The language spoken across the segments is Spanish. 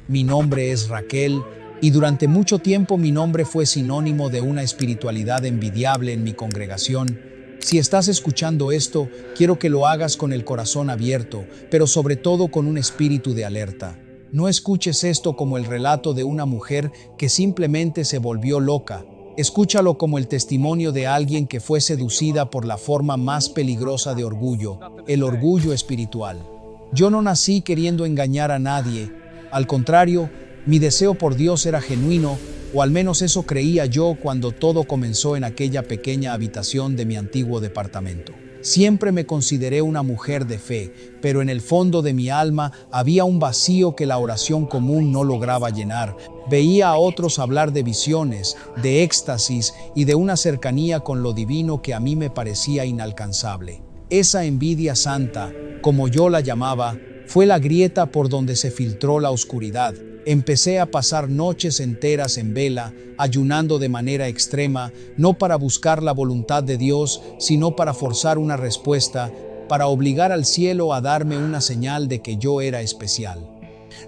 mi nombre es Raquel, y durante mucho tiempo mi nombre fue sinónimo de una espiritualidad envidiable en mi congregación. Si estás escuchando esto, quiero que lo hagas con el corazón abierto, pero sobre todo con un espíritu de alerta. No escuches esto como el relato de una mujer que simplemente se volvió loca. Escúchalo como el testimonio de alguien que fue seducida por la forma más peligrosa de orgullo, el orgullo espiritual. Yo no nací queriendo engañar a nadie. Al contrario, mi deseo por Dios era genuino, o al menos eso creía yo cuando todo comenzó en aquella pequeña habitación de mi antiguo departamento. Siempre me consideré una mujer de fe, pero en el fondo de mi alma había un vacío que la oración común no lograba llenar. Veía a otros hablar de visiones, de éxtasis y de una cercanía con lo divino que a mí me parecía inalcanzable. Esa envidia santa, como yo la llamaba, fue la grieta por donde se filtró la oscuridad. Empecé a pasar noches enteras en vela, ayunando de manera extrema, no para buscar la voluntad de Dios, sino para forzar una respuesta, para obligar al cielo a darme una señal de que yo era especial.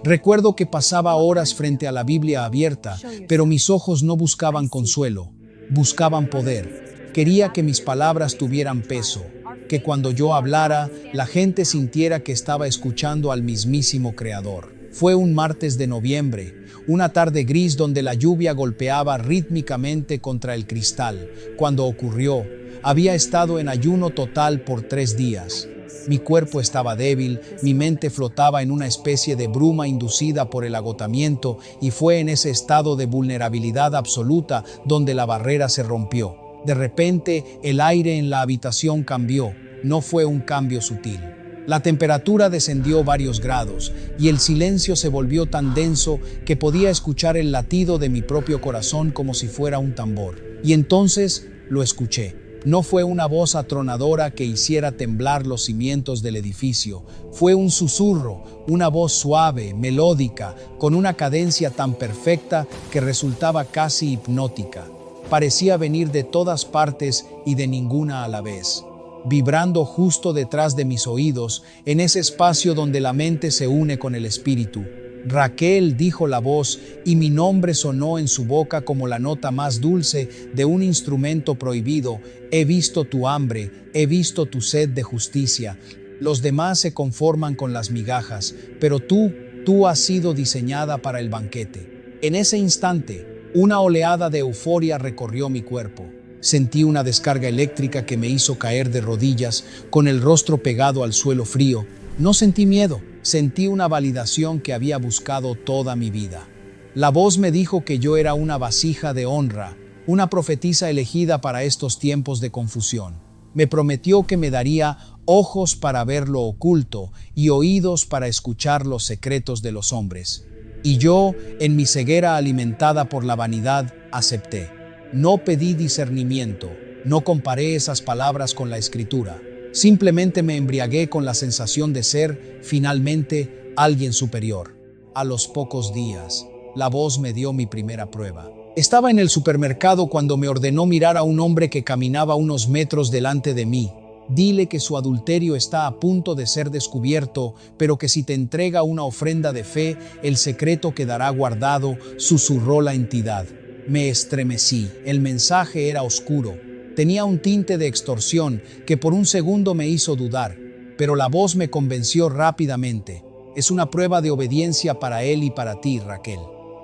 Recuerdo que pasaba horas frente a la Biblia abierta, pero mis ojos no buscaban consuelo, buscaban poder. Quería que mis palabras tuvieran peso, que cuando yo hablara, la gente sintiera que estaba escuchando al mismísimo Creador. Fue un martes de noviembre, una tarde gris donde la lluvia golpeaba rítmicamente contra el cristal. Cuando ocurrió, había estado en ayuno total por 3 días. Mi cuerpo estaba débil, mi mente flotaba en una especie de bruma inducida por el agotamiento, y fue en ese estado de vulnerabilidad absoluta donde la barrera se rompió. De repente, el aire en la habitación cambió. No fue un cambio sutil. La temperatura descendió varios grados y el silencio se volvió tan denso que podía escuchar el latido de mi propio corazón como si fuera un tambor. Y entonces lo escuché. No fue una voz atronadora que hiciera temblar los cimientos del edificio. Fue un susurro, una voz suave, melódica, con una cadencia tan perfecta que resultaba casi hipnótica. Parecía venir de todas partes y de ninguna a la vez, vibrando justo detrás de mis oídos, en ese espacio donde la mente se une con el espíritu. Raquel, dijo la voz, y mi nombre sonó en su boca como la nota más dulce de un instrumento prohibido. He visto tu hambre, he visto tu sed de justicia. Los demás se conforman con las migajas, pero tú has sido diseñada para el banquete. En ese instante, una oleada de euforia recorrió mi cuerpo. Sentí una descarga eléctrica que me hizo caer de rodillas, con el rostro pegado al suelo frío. No sentí miedo, sentí una validación que había buscado toda mi vida. La voz me dijo que yo era una vasija de honra, una profetisa elegida para estos tiempos de confusión. Me prometió que me daría ojos para ver lo oculto y oídos para escuchar los secretos de los hombres. Y yo, en mi ceguera alimentada por la vanidad, acepté. No pedí discernimiento, no comparé esas palabras con la Escritura. Simplemente me embriagué con la sensación de ser, finalmente, alguien superior. A los pocos días, la voz me dio mi primera prueba. Estaba en el supermercado cuando me ordenó mirar a un hombre que caminaba unos metros delante de mí. Dile que su adulterio está a punto de ser descubierto, pero que si te entrega una ofrenda de fe, el secreto quedará guardado, susurró la entidad. Me estremecí. El mensaje era oscuro. Tenía un tinte de extorsión que por un segundo me hizo dudar, pero la voz me convenció rápidamente. Es una prueba de obediencia para él y para ti, Raquel.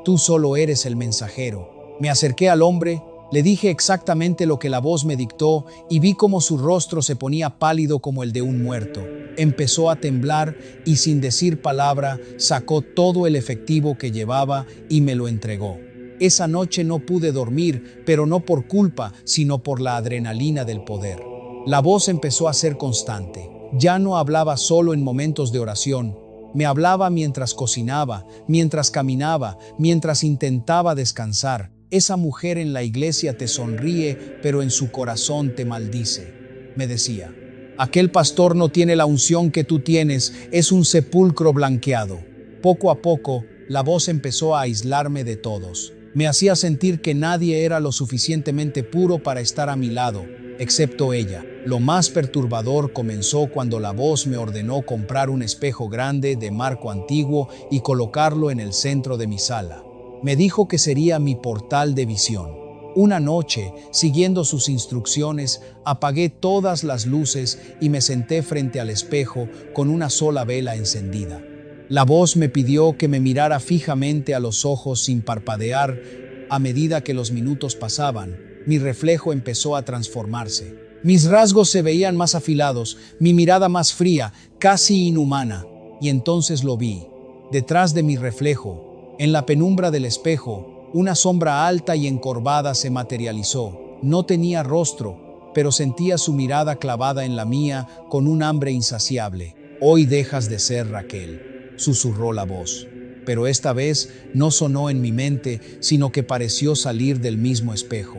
Tú solo eres el mensajero. Me acerqué al hombre, le dije exactamente lo que la voz me dictó y vi cómo su rostro se ponía pálido como el de un muerto. Empezó a temblar y sin decir palabra sacó todo el efectivo que llevaba y me lo entregó. Esa noche no pude dormir, pero no por culpa, sino por la adrenalina del poder. La voz empezó a ser constante. Ya no hablaba solo en momentos de oración. Me hablaba mientras cocinaba, mientras caminaba, mientras intentaba descansar. Esa mujer en la iglesia te sonríe, pero en su corazón te maldice, me decía. Aquel pastor no tiene la unción que tú tienes, es un sepulcro blanqueado. Poco a poco, la voz empezó a aislarme de todos. Me hacía sentir que nadie era lo suficientemente puro para estar a mi lado, excepto ella. Lo más perturbador comenzó cuando la voz me ordenó comprar un espejo grande de marco antiguo y colocarlo en el centro de mi sala. Me dijo que sería mi portal de visión. Una noche, siguiendo sus instrucciones, apagué todas las luces y me senté frente al espejo con una sola vela encendida. La voz me pidió que me mirara fijamente a los ojos sin parpadear. A medida que los minutos pasaban, mi reflejo empezó a transformarse. Mis rasgos se veían más afilados, mi mirada más fría, casi inhumana. Y entonces lo vi. Detrás de mi reflejo, en la penumbra del espejo, una sombra alta y encorvada se materializó. No tenía rostro, pero sentía su mirada clavada en la mía con un hambre insaciable. «Hoy dejas de ser Raquel», susurró la voz. Pero esta vez no sonó en mi mente, sino que pareció salir del mismo espejo.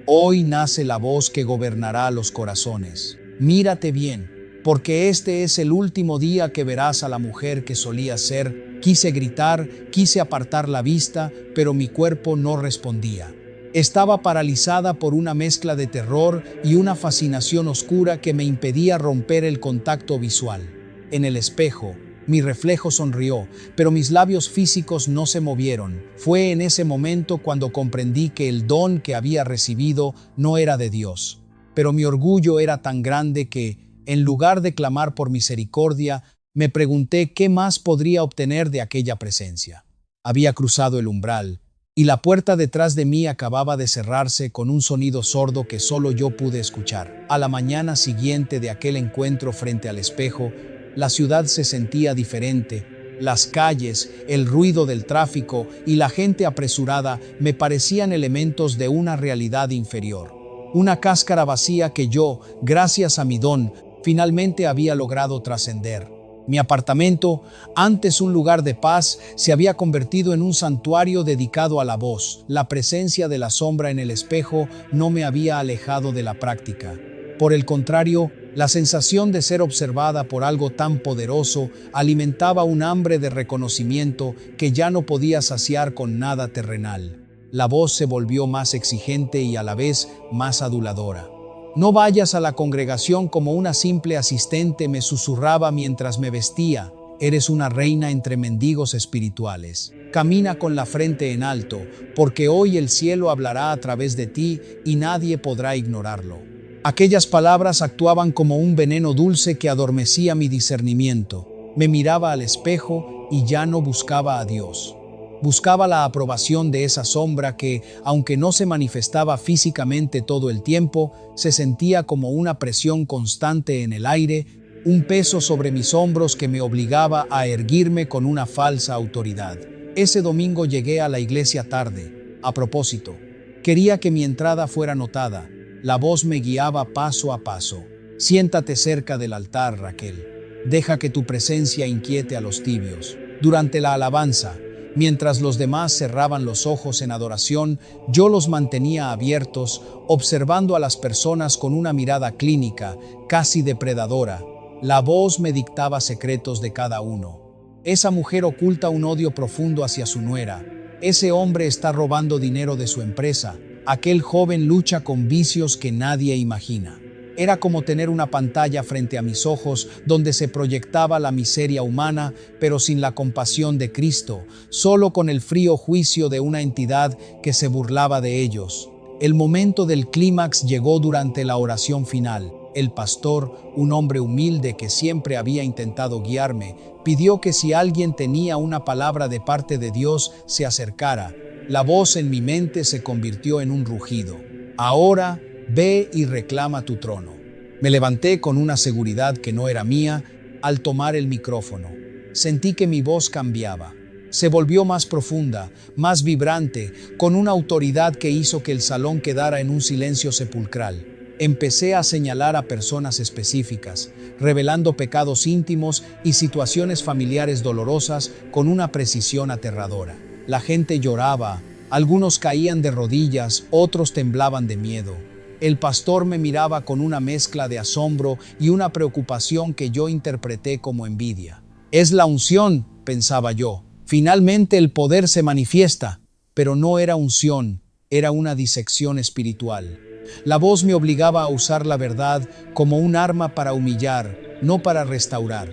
«Hoy nace la voz que gobernará los corazones. Mírate bien, porque este es el último día que verás a la mujer que solías ser». Quise gritar, quise apartar la vista, pero mi cuerpo no respondía. Estaba paralizada por una mezcla de terror y una fascinación oscura que me impedía romper el contacto visual. En el espejo, mi reflejo sonrió, pero mis labios físicos no se movieron. Fue en ese momento cuando comprendí que el don que había recibido no era de Dios. Pero mi orgullo era tan grande que, en lugar de clamar por misericordia, me pregunté qué más podría obtener de aquella presencia. Había cruzado el umbral, y la puerta detrás de mí acababa de cerrarse con un sonido sordo que solo yo pude escuchar. A la mañana siguiente de aquel encuentro frente al espejo, la ciudad se sentía diferente. Las calles, el ruido del tráfico y la gente apresurada me parecían elementos de una realidad inferior. Una cáscara vacía que yo, gracias a mi don, finalmente había logrado trascender. Mi apartamento, antes un lugar de paz, se había convertido en un santuario dedicado a la voz. La presencia de la sombra en el espejo no me había alejado de la práctica. Por el contrario, la sensación de ser observada por algo tan poderoso alimentaba un hambre de reconocimiento que ya no podía saciar con nada terrenal. La voz se volvió más exigente y a la vez más aduladora. «No vayas a la congregación como una simple asistente», me susurraba mientras me vestía. «Eres una reina entre mendigos espirituales. Camina con la frente en alto, porque hoy el cielo hablará a través de ti y nadie podrá ignorarlo». Aquellas palabras actuaban como un veneno dulce que adormecía mi discernimiento. Me miraba al espejo y ya no buscaba a Dios. Buscaba la aprobación de esa sombra que, aunque no se manifestaba físicamente todo el tiempo, se sentía como una presión constante en el aire, un peso sobre mis hombros que me obligaba a erguirme con una falsa autoridad. Ese domingo llegué a la iglesia tarde. A propósito, quería que mi entrada fuera notada. La voz me guiaba paso a paso. «Siéntate cerca del altar, Raquel. Deja que tu presencia inquiete a los tibios». Durante la alabanza, mientras los demás cerraban los ojos en adoración, yo los mantenía abiertos, observando a las personas con una mirada clínica, casi depredadora. La voz me dictaba secretos de cada uno. «Esa mujer oculta un odio profundo hacia su nuera. Ese hombre está robando dinero de su empresa. Aquel joven lucha con vicios que nadie imagina». Era como tener una pantalla frente a mis ojos donde se proyectaba la miseria humana, pero sin la compasión de Cristo, solo con el frío juicio de una entidad que se burlaba de ellos. El momento del clímax llegó durante la oración final. El pastor, un hombre humilde que siempre había intentado guiarme, pidió que si alguien tenía una palabra de parte de Dios, se acercara. La voz en mi mente se convirtió en un rugido. «Ahora, ve y reclama tu trono». Me levanté con una seguridad que no era mía al tomar el micrófono. Sentí que mi voz cambiaba. Se volvió más profunda, más vibrante, con una autoridad que hizo que el salón quedara en un silencio sepulcral. Empecé a señalar a personas específicas, revelando pecados íntimos y situaciones familiares dolorosas con una precisión aterradora. La gente lloraba, algunos caían de rodillas, otros temblaban de miedo. El pastor me miraba con una mezcla de asombro y una preocupación que yo interpreté como envidia. «Es la unción», pensaba yo. «Finalmente el poder se manifiesta». Pero no era unción, era una disección espiritual. La voz me obligaba a usar la verdad como un arma para humillar, no para restaurar.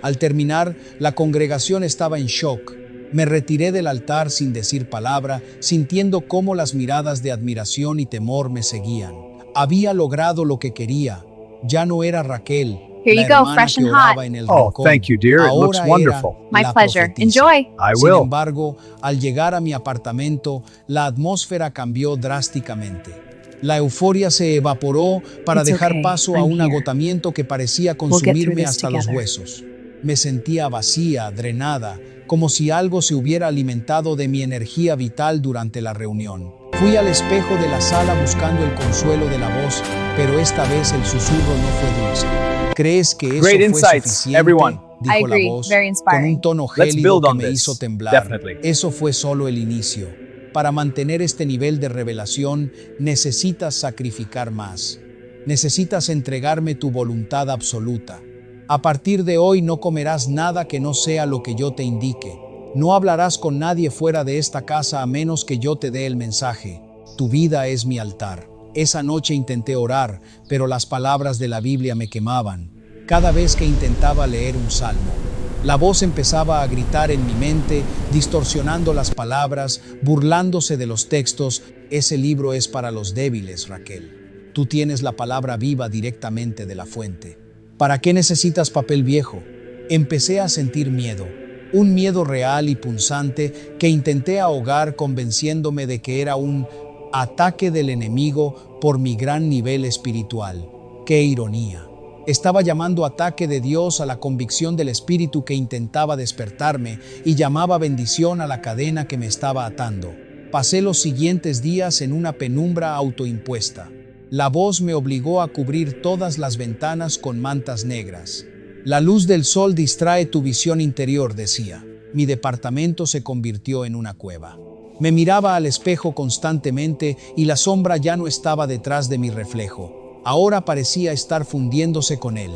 Al terminar, la congregación estaba en shock. Me retiré del altar sin decir palabra, sintiendo cómo las miradas de admiración y temor me seguían. Había logrado lo que quería. Ya no era Raquel, Here la you go, hermana fresh que and hot. oraba en el Oh, rincón. thank you, dear. It looks Ahora wonderful. era My la pleasure. profetisa. Enjoy. I Sin will. embargo, al llegar a mi apartamento, la atmósfera cambió drásticamente. La euforia se evaporó para It's dejar okay. paso a I'm un here. agotamiento que parecía We'll get through consumirme this hasta los together. huesos. Me sentía vacía, drenada, como si algo se hubiera alimentado de mi energía vital durante la reunión. Fui al espejo de la sala buscando el consuelo de la voz, pero esta vez el susurro no fue dulce. ¿Crees que eso Great fue insights, suficiente? everyone. Dijo I la agree. voz, Very con inspiring. un tono Let's gélido build que on me this. hizo temblar. Definitely. Eso fue solo el inicio. Para mantener este nivel de revelación, necesitas sacrificar más. Necesitas entregarme tu voluntad absoluta. A partir de hoy no comerás nada que no sea lo que yo te indique. No hablarás con nadie fuera de esta casa a menos que yo te dé el mensaje. Tu vida es mi altar. Esa noche intenté orar, pero las palabras de la Biblia me quemaban. Cada vez que intentaba leer un salmo, la voz empezaba a gritar en mi mente, distorsionando las palabras, burlándose de los textos. Ese libro es para los débiles, Raquel. Tú tienes la palabra viva directamente de la fuente. ¿Para qué necesitas papel viejo? Empecé a sentir miedo, un miedo real y punzante que intenté ahogar convenciéndome de que era un ataque del enemigo por mi gran nivel espiritual. ¡Qué ironía! Estaba llamando ataque de Dios a la convicción del espíritu que intentaba despertarme y llamaba bendición a la cadena que me estaba atando. Pasé los siguientes días en una penumbra autoimpuesta. La voz me obligó a cubrir todas las ventanas con mantas negras. La luz del sol distrae tu visión interior, decía. Mi departamento se convirtió en una cueva. Me miraba al espejo constantemente y la sombra ya no estaba detrás de mi reflejo. Ahora parecía estar fundiéndose con él.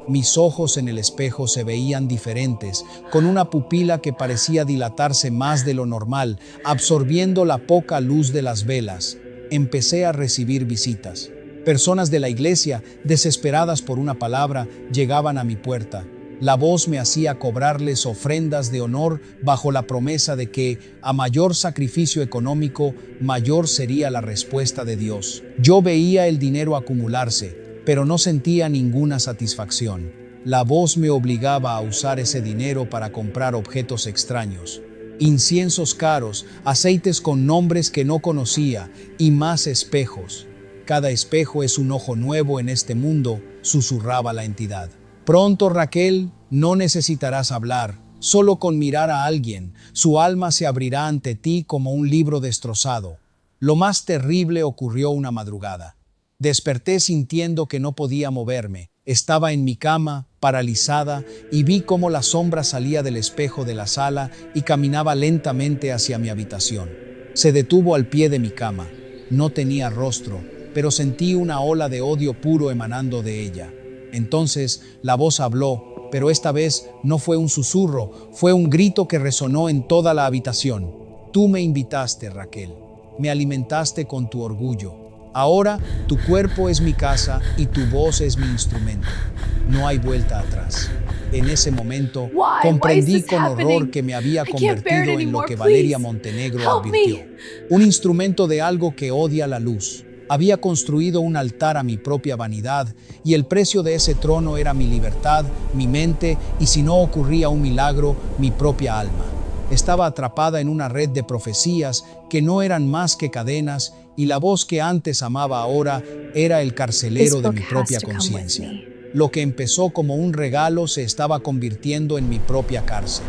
Mis ojos en el espejo se veían diferentes, con una pupila que parecía dilatarse más de lo normal, absorbiendo la poca luz de las velas. Empecé a recibir visitas. Personas de la iglesia, desesperadas por una palabra, llegaban a mi puerta. La voz me hacía cobrarles ofrendas de honor bajo la promesa de que, a mayor sacrificio económico, mayor sería la respuesta de Dios. Yo veía el dinero acumularse, pero no sentía ninguna satisfacción. La voz me obligaba a usar ese dinero para comprar objetos extraños. Inciensos caros, aceites con nombres que no conocía y más espejos. Cada espejo es un ojo nuevo en este mundo, susurraba la entidad. Pronto, Raquel, no necesitarás hablar. Solo con mirar a alguien, su alma se abrirá ante ti como un libro destrozado. Lo más terrible ocurrió una madrugada. Desperté sintiendo que no podía moverme. Estaba en mi cama, paralizada, y vi cómo la sombra salía del espejo de la sala y caminaba lentamente hacia mi habitación. Se detuvo al pie de mi cama. No tenía rostro, pero sentí una ola de odio puro emanando de ella. Entonces la voz habló, pero esta vez no fue un susurro, fue un grito que resonó en toda la habitación. Tú me invitaste, Raquel. Me alimentaste con tu orgullo. Ahora tu cuerpo es mi casa y tu voz es mi instrumento. No hay vuelta atrás. En ese momento comprendí con horror que me había convertido en lo que Valeria Montenegro advirtió. Un instrumento de algo que odia la luz. Había construido un altar a mi propia vanidad y el precio de ese trono era mi libertad, mi mente y, si no ocurría un milagro, mi propia alma. Estaba atrapada en una red de profecías que no eran más que cadenas y la voz que antes amaba ahora era el carcelero de mi propia conciencia. Lo que empezó como un regalo se estaba convirtiendo en mi propia cárcel.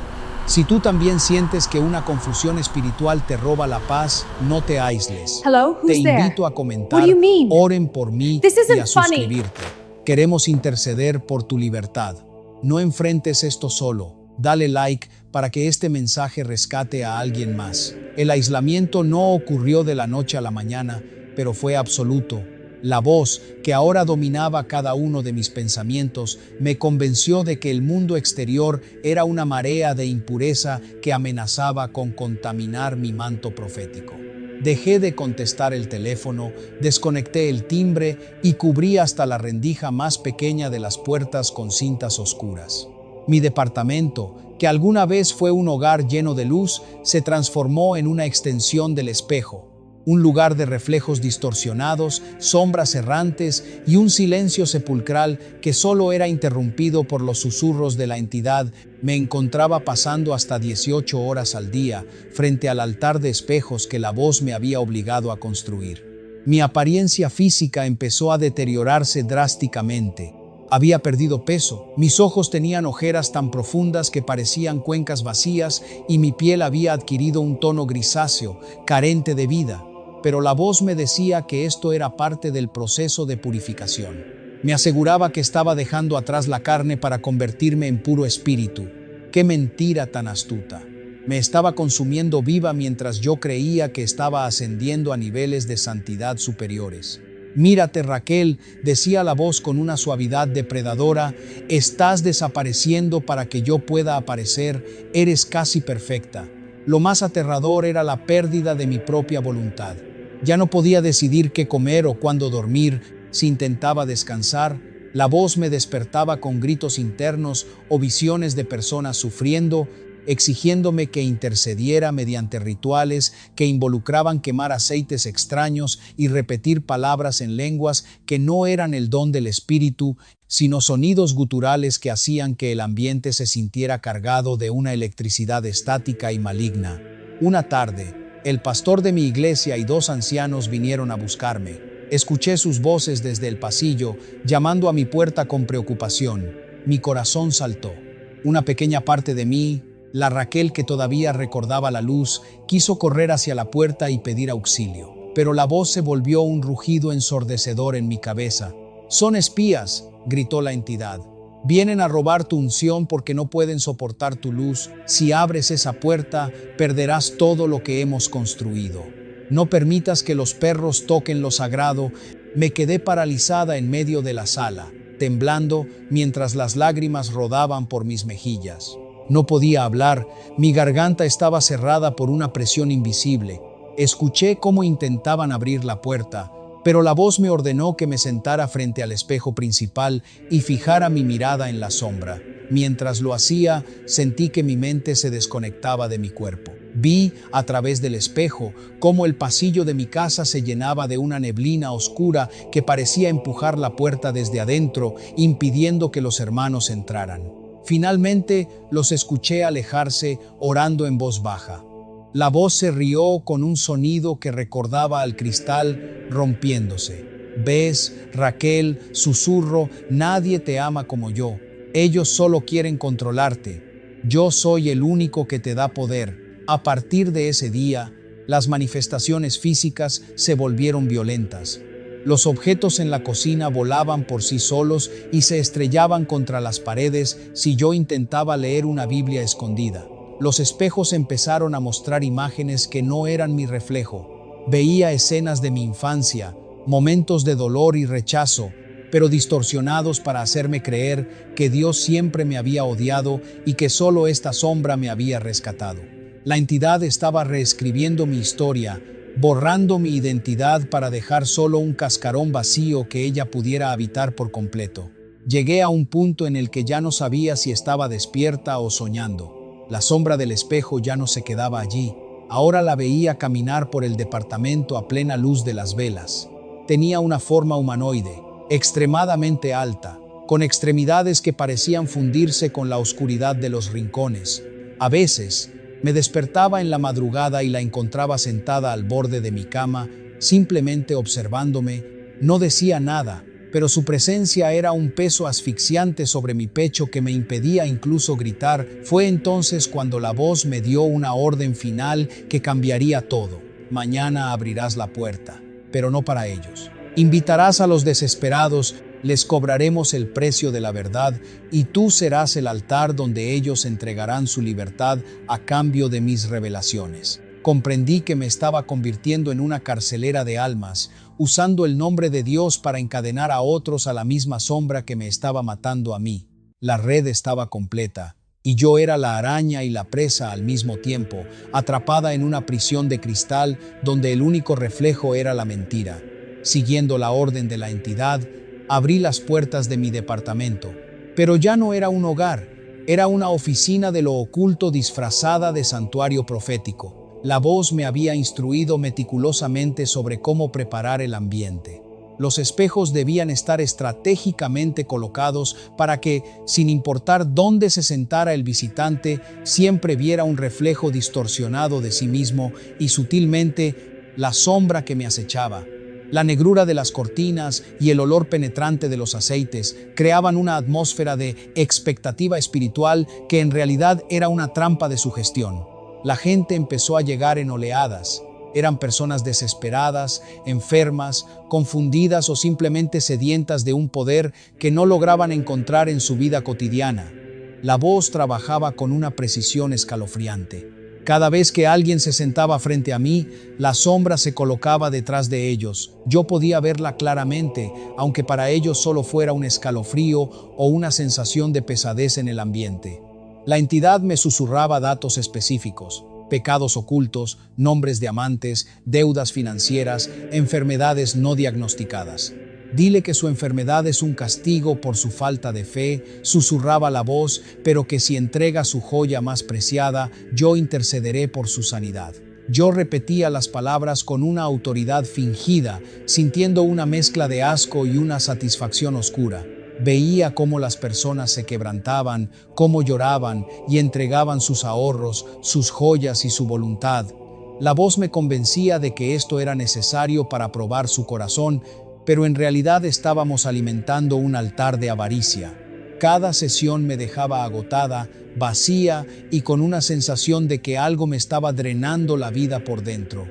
Si tú también sientes que una confusión espiritual te roba la paz, no te aísles. Hello, Te who's there? invito a comentar, What do you mean? oren por mí This y isn't a funny. suscribirte. Queremos interceder por tu libertad. No enfrentes esto solo. Dale like para que este mensaje rescate a alguien más. El aislamiento no ocurrió de la noche a la mañana, pero fue absoluto. La voz, que ahora dominaba cada uno de mis pensamientos, me convenció de que el mundo exterior era una marea de impureza que amenazaba con contaminar mi manto profético. Dejé de contestar el teléfono, desconecté el timbre y cubrí hasta la rendija más pequeña de las puertas con cintas oscuras. Mi departamento, que alguna vez fue un hogar lleno de luz, se transformó en una extensión del espejo, un lugar de reflejos distorsionados, sombras errantes y un silencio sepulcral que solo era interrumpido por los susurros de la entidad. Me encontraba pasando hasta 18 horas al día frente al altar de espejos que la voz me había obligado a construir. Mi apariencia física empezó a deteriorarse drásticamente. Había perdido peso, mis ojos tenían ojeras tan profundas que parecían cuencas vacías y mi piel había adquirido un tono grisáceo, carente de vida. Pero la voz me decía que esto era parte del proceso de purificación. Me aseguraba que estaba dejando atrás la carne para convertirme en puro espíritu. ¡Qué mentira tan astuta! Me estaba consumiendo viva mientras yo creía que estaba ascendiendo a niveles de santidad superiores. «Mírate, Raquel», decía la voz con una suavidad depredadora, «estás desapareciendo para que yo pueda aparecer, eres casi perfecta». Lo más aterrador era la pérdida de mi propia voluntad. Ya no podía decidir qué comer o cuándo dormir. Si intentaba descansar, la voz me despertaba con gritos internos o visiones de personas sufriendo, exigiéndome que intercediera mediante rituales que involucraban quemar aceites extraños y repetir palabras en lenguas que no eran el don del espíritu, sino sonidos guturales que hacían que el ambiente se sintiera cargado de una electricidad estática y maligna. Una tarde, el pastor de mi iglesia y dos ancianos vinieron a buscarme. Escuché sus voces desde el pasillo, llamando a mi puerta con preocupación. Mi corazón saltó. Una pequeña parte de mí, la Raquel que todavía recordaba la luz, quiso correr hacia la puerta y pedir auxilio. Pero la voz se volvió un rugido ensordecedor en mi cabeza. «Son espías», gritó la entidad. «Vienen a robar tu unción porque no pueden soportar tu luz. Si abres esa puerta, perderás todo lo que hemos construido. No permitas que los perros toquen lo sagrado». Me quedé paralizada en medio de la sala, temblando mientras las lágrimas rodaban por mis mejillas. No podía hablar, mi garganta estaba cerrada por una presión invisible. Escuché cómo intentaban abrir la puerta, pero la voz me ordenó que me sentara frente al espejo principal y fijara mi mirada en la sombra. Mientras lo hacía, sentí que mi mente se desconectaba de mi cuerpo. Vi, a través del espejo, cómo el pasillo de mi casa se llenaba de una neblina oscura que parecía empujar la puerta desde adentro, impidiendo que los hermanos entraran. Finalmente los escuché alejarse, orando en voz baja. La voz se rió con un sonido que recordaba al cristal rompiéndose. «¿Ves, Raquel?», susurro, «nadie te ama como yo. Ellos solo quieren controlarte. Yo soy el único que te da poder». A partir de ese día, las manifestaciones físicas se volvieron violentas. Los objetos en la cocina volaban por sí solos y se estrellaban contra las paredes si yo intentaba leer una Biblia escondida. Los espejos empezaron a mostrar imágenes que no eran mi reflejo. Veía escenas de mi infancia, momentos de dolor y rechazo, pero distorsionados para hacerme creer que Dios siempre me había odiado y que solo esta sombra me había rescatado. La entidad estaba reescribiendo mi historia, borrando mi identidad para dejar solo un cascarón vacío que ella pudiera habitar por completo. Llegué a un punto en el que ya no sabía si estaba despierta o soñando. La sombra del espejo ya no se quedaba allí. Ahora la veía caminar por el departamento a plena luz de las velas. Tenía una forma humanoide, extremadamente alta, con extremidades que parecían fundirse con la oscuridad de los rincones. A veces, me despertaba en la madrugada y la encontraba sentada al borde de mi cama, simplemente observándome. No decía nada, pero su presencia era un peso asfixiante sobre mi pecho que me impedía incluso gritar. Fue entonces cuando la voz me dio una orden final que cambiaría todo. «Mañana abrirás la puerta, pero no para ellos. Invitarás a los desesperados, les cobraremos el precio de la verdad y tú serás el altar donde ellos entregarán su libertad a cambio de mis revelaciones». Comprendí que me estaba convirtiendo en una carcelera de almas, usando el nombre de Dios para encadenar a otros a la misma sombra que me estaba matando a mí. La red estaba completa. y yo era la araña y la presa al mismo tiempo, atrapada en una prisión de cristal donde el único reflejo era la mentira. Siguiendo la orden de la entidad, abrí las puertas de mi departamento, pero ya no era un hogar, era una oficina de lo oculto disfrazada de santuario profético. La voz me había instruido meticulosamente sobre cómo preparar el ambiente. Los espejos debían estar estratégicamente colocados para que, sin importar dónde se sentara el visitante, siempre viera un reflejo distorsionado de sí mismo y sutilmente la sombra que me acechaba. La negrura de las cortinas y el olor penetrante de los aceites creaban una atmósfera de expectativa espiritual que en realidad era una trampa de sugestión. La gente empezó a llegar en oleadas. Eran personas desesperadas, enfermas, confundidas o simplemente sedientas de un poder que no lograban encontrar en su vida cotidiana. La voz trabajaba con una precisión escalofriante. Cada vez que alguien se sentaba frente a mí, la sombra se colocaba detrás de ellos. Yo podía verla claramente, aunque para ellos solo fuera un escalofrío o una sensación de pesadez en el ambiente. La entidad me susurraba datos específicos: pecados ocultos, nombres de amantes, deudas financieras, enfermedades no diagnosticadas. Dile que su enfermedad es un castigo por su falta de fe, susurraba la voz, pero que si entrega su joya más preciada, yo intercederé por su sanidad. Yo repetía las palabras con una autoridad fingida, sintiendo una mezcla de asco y una satisfacción oscura. Veía cómo las personas se quebrantaban, cómo lloraban y entregaban sus ahorros, sus joyas y su voluntad. La voz me convencía de que esto era necesario para probar su corazón, pero en realidad estábamos alimentando un altar de avaricia. Cada sesión me dejaba agotada, vacía y con una sensación de que algo me estaba drenando la vida por dentro.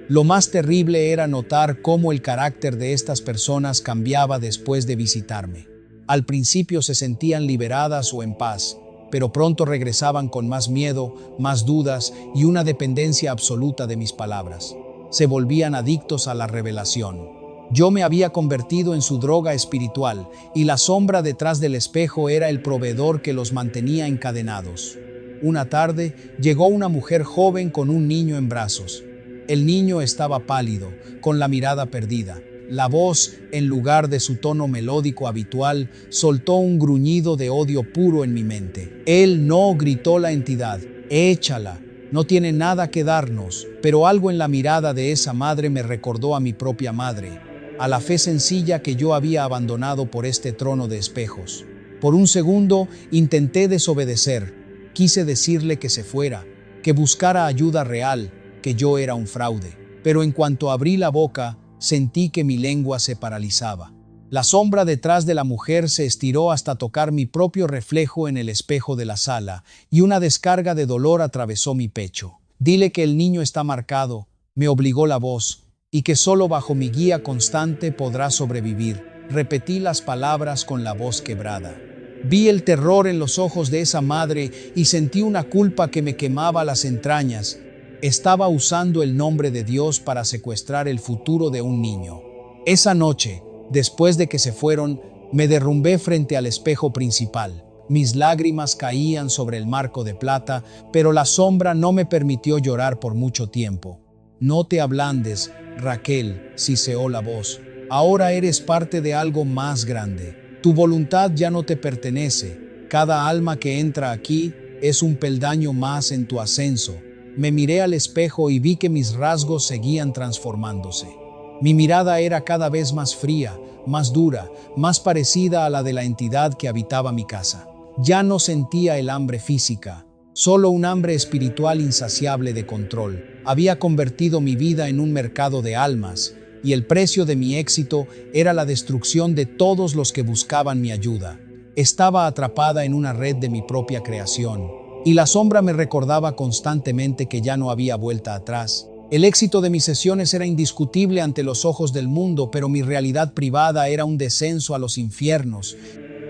Lo más terrible era notar cómo el carácter de estas personas cambiaba después de visitarme. Al principio se sentían liberadas o en paz, pero pronto regresaban con más miedo, más dudas y una dependencia absoluta de mis palabras. Se volvían adictos a la revelación. Yo me había convertido en su droga espiritual y la sombra detrás del espejo era el proveedor que los mantenía encadenados. Una tarde llegó una mujer joven con un niño en brazos. El niño estaba pálido, con la mirada perdida. La voz, en lugar de su tono melódico habitual, soltó un gruñido de odio puro en mi mente. «Él no», gritó la entidad, «échala, no tiene nada que darnos». Pero algo en la mirada de esa madre me recordó a mi propia madre, a la fe sencilla que yo había abandonado por este trono de espejos. Por un segundo intenté desobedecer. Quise decirle que se fuera, que buscara ayuda real, que yo era un fraude. Pero en cuanto abrí la boca, sentí que mi lengua se paralizaba. La sombra detrás de la mujer se estiró hasta tocar mi propio reflejo en el espejo de la sala, y una descarga de dolor atravesó mi pecho. «Dile que el niño está marcado», me obligó la voz, «y que solo bajo mi guía constante podrá sobrevivir». Repetí las palabras con la voz quebrada. Vi el terror en los ojos de esa madre y sentí una culpa que me quemaba las entrañas. Estaba usando el nombre de Dios para secuestrar el futuro de un niño. Esa noche, después de que se fueron, me derrumbé frente al espejo principal. Mis lágrimas caían sobre el marco de plata, pero la sombra no me permitió llorar por mucho tiempo. «No te ablandes, Raquel», siseó la voz. «Ahora eres parte de algo más grande. Tu voluntad ya no te pertenece. Cada alma que entra aquí es un peldaño más en tu ascenso». Me miré al espejo y vi que mis rasgos seguían transformándose. Mi mirada era cada vez más fría, más dura, más parecida a la de la entidad que habitaba mi casa. Ya no sentía el hambre física, solo un hambre espiritual insaciable de control. Había convertido mi vida en un mercado de almas, y el precio de mi éxito era la destrucción de todos los que buscaban mi ayuda. Estaba atrapada en una red de mi propia creación. Y la sombra me recordaba constantemente que ya no había vuelta atrás. El éxito de mis sesiones era indiscutible ante los ojos del mundo, pero mi realidad privada era un descenso a los infiernos.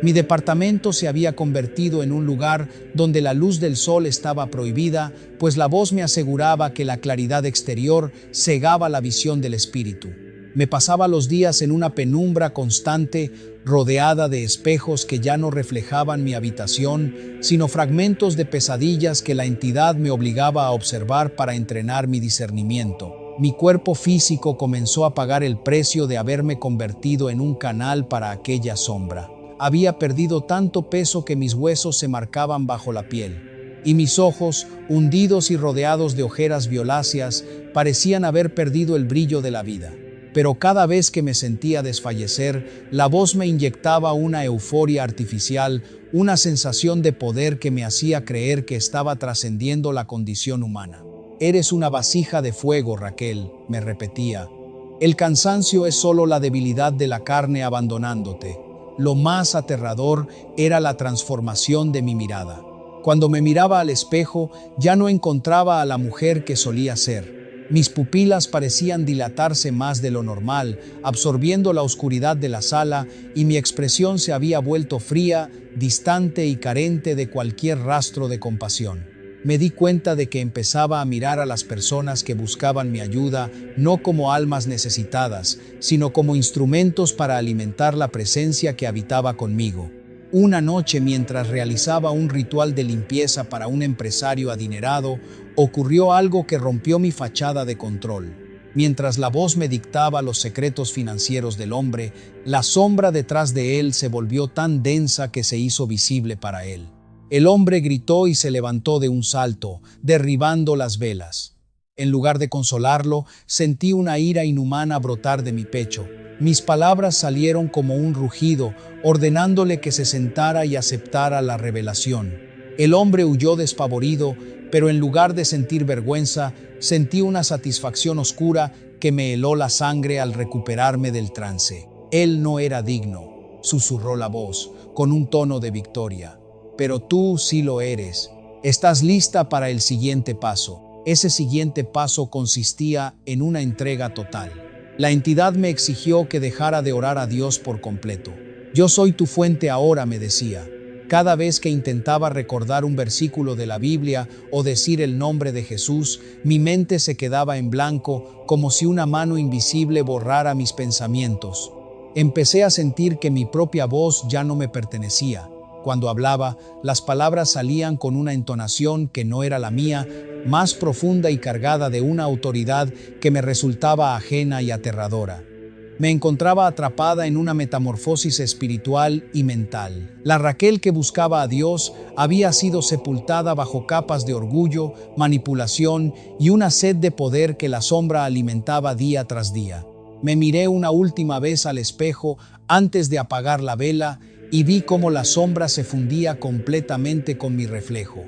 Mi departamento se había convertido en un lugar donde la luz del sol estaba prohibida, pues la voz me aseguraba que la claridad exterior cegaba la visión del espíritu. Me pasaba los días en una penumbra constante, rodeada de espejos que ya no reflejaban mi habitación, sino fragmentos de pesadillas que la entidad me obligaba a observar para entrenar mi discernimiento. Mi cuerpo físico comenzó a pagar el precio de haberme convertido en un canal para aquella sombra. Había perdido tanto peso que mis huesos se marcaban bajo la piel, y mis ojos, hundidos y rodeados de ojeras violáceas, parecían haber perdido el brillo de la vida. Pero cada vez que me sentía desfallecer, la voz me inyectaba una euforia artificial, una sensación de poder que me hacía creer que estaba trascendiendo la condición humana. «Eres una vasija de fuego, Raquel», me repetía. «El cansancio es solo la debilidad de la carne abandonándote». Lo más aterrador era la transformación de mi mirada. Cuando me miraba al espejo, ya no encontraba a la mujer que solía ser. Mis pupilas parecían dilatarse más de lo normal, absorbiendo la oscuridad de la sala, y mi expresión se había vuelto fría, distante y carente de cualquier rastro de compasión. Me di cuenta de que empezaba a mirar a las personas que buscaban mi ayuda no como almas necesitadas, sino como instrumentos para alimentar la presencia que habitaba conmigo. Una noche, mientras realizaba un ritual de limpieza para un empresario adinerado, ocurrió algo que rompió mi fachada de control. Mientras la voz me dictaba los secretos financieros del hombre, la sombra detrás de él se volvió tan densa que se hizo visible para él. El hombre gritó y se levantó de un salto, derribando las velas. En lugar de consolarlo, sentí una ira inhumana brotar de mi pecho. Mis palabras salieron como un rugido, ordenándole que se sentara y aceptara la revelación. El hombre huyó despavorido, pero en lugar de sentir vergüenza, sentí una satisfacción oscura que me heló la sangre al recuperarme del trance. «Él no era digno», susurró la voz, con un tono de victoria. «Pero tú sí lo eres. Estás lista para el siguiente paso». Ese siguiente paso consistía en una entrega total. La entidad me exigió que dejara de orar a Dios por completo. «Yo soy tu fuente ahora», me decía. Cada vez que intentaba recordar un versículo de la Biblia o decir el nombre de Jesús, mi mente se quedaba en blanco, como si una mano invisible borrara mis pensamientos. Empecé a sentir que mi propia voz ya no me pertenecía. Cuando hablaba, las palabras salían con una entonación que no era la mía, más profunda y cargada de una autoridad que me resultaba ajena y aterradora. Me encontraba atrapada en una metamorfosis espiritual y mental. La Raquel que buscaba a Dios había sido sepultada bajo capas de orgullo, manipulación y una sed de poder que la sombra alimentaba día tras día. Me miré una última vez al espejo antes de apagar la vela y vi cómo la sombra se fundía completamente con mi reflejo.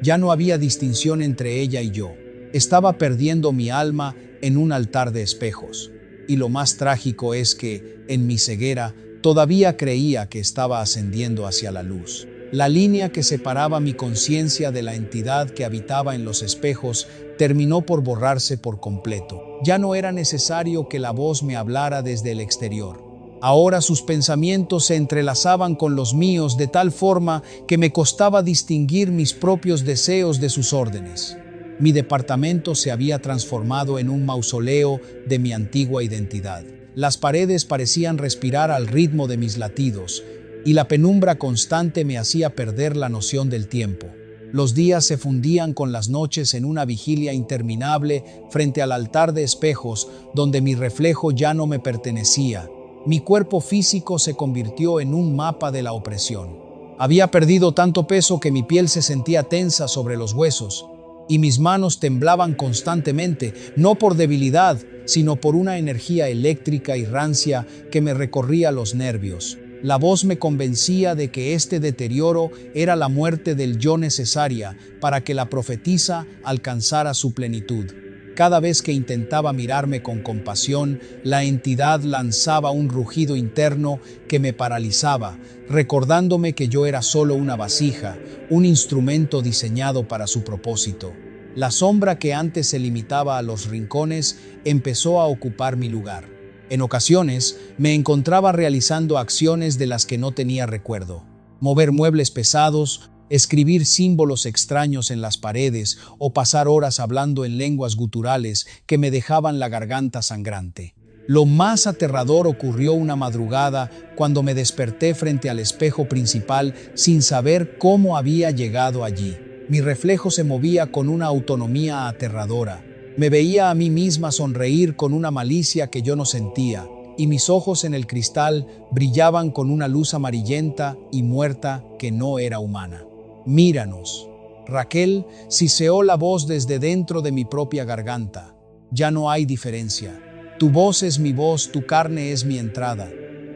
Ya no había distinción entre ella y yo. Estaba perdiendo mi alma en un altar de espejos. Y lo más trágico es que, en mi ceguera, todavía creía que estaba ascendiendo hacia la luz. La línea que separaba mi conciencia de la entidad que habitaba en los espejos terminó por borrarse por completo. Ya no era necesario que la voz me hablara desde el exterior. Ahora sus pensamientos se entrelazaban con los míos de tal forma que me costaba distinguir mis propios deseos de sus órdenes. Mi departamento se había transformado en un mausoleo de mi antigua identidad. Las paredes parecían respirar al ritmo de mis latidos, y la penumbra constante me hacía perder la noción del tiempo. Los días se fundían con las noches en una vigilia interminable frente al altar de espejos donde mi reflejo ya no me pertenecía. Mi cuerpo físico se convirtió en un mapa de la opresión. Había perdido tanto peso que mi piel se sentía tensa sobre los huesos, y mis manos temblaban constantemente, no por debilidad, sino por una energía eléctrica y rancia que me recorría los nervios. La voz me convencía de que este deterioro era la muerte del yo necesaria para que la profetisa alcanzara su plenitud. Cada vez que intentaba mirarme con compasión, la entidad lanzaba un rugido interno que me paralizaba, recordándome que yo era solo una vasija, un instrumento diseñado para su propósito. La sombra que antes se limitaba a los rincones empezó a ocupar mi lugar. En ocasiones, me encontraba realizando acciones de las que no tenía recuerdo. Mover muebles pesados, escribir símbolos extraños en las paredes o pasar horas hablando en lenguas guturales que me dejaban la garganta sangrante. Lo más aterrador ocurrió una madrugada cuando me desperté frente al espejo principal sin saber cómo había llegado allí. Mi reflejo se movía con una autonomía aterradora. Me veía a mí misma sonreír con una malicia que yo no sentía, y mis ojos en el cristal brillaban con una luz amarillenta y muerta que no era humana. Míranos. Raquel, siseó la voz desde dentro de mi propia garganta. Ya no hay diferencia. Tu voz es mi voz, tu carne es mi entrada.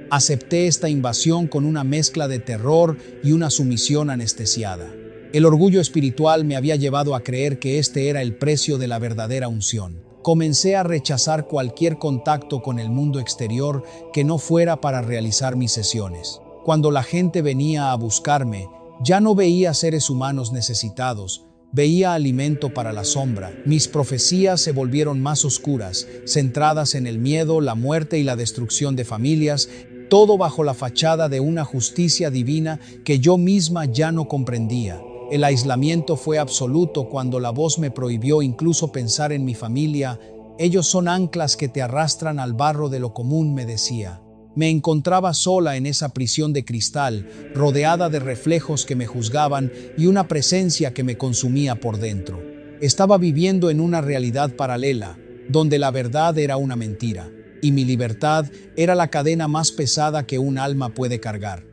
Acepté esta invasión con una mezcla de terror y una sumisión anestesiada. El orgullo espiritual me había llevado a creer que este era el precio de la verdadera unción. Comencé a rechazar cualquier contacto con el mundo exterior que no fuera para realizar mis sesiones. Cuando la gente venía a buscarme, ya no veía seres humanos necesitados, veía alimento para la sombra. Mis profecías se volvieron más oscuras, centradas en el miedo, la muerte y la destrucción de familias, todo bajo la fachada de una justicia divina que yo misma ya no comprendía. El aislamiento fue absoluto cuando la voz me prohibió incluso pensar en mi familia. Ellos son anclas que te arrastran al barro de lo común, me decía. Me encontraba sola en esa prisión de cristal, rodeada de reflejos que me juzgaban y una presencia que me consumía por dentro. Estaba viviendo en una realidad paralela, donde la verdad era una mentira, y mi libertad era la cadena más pesada que un alma puede cargar.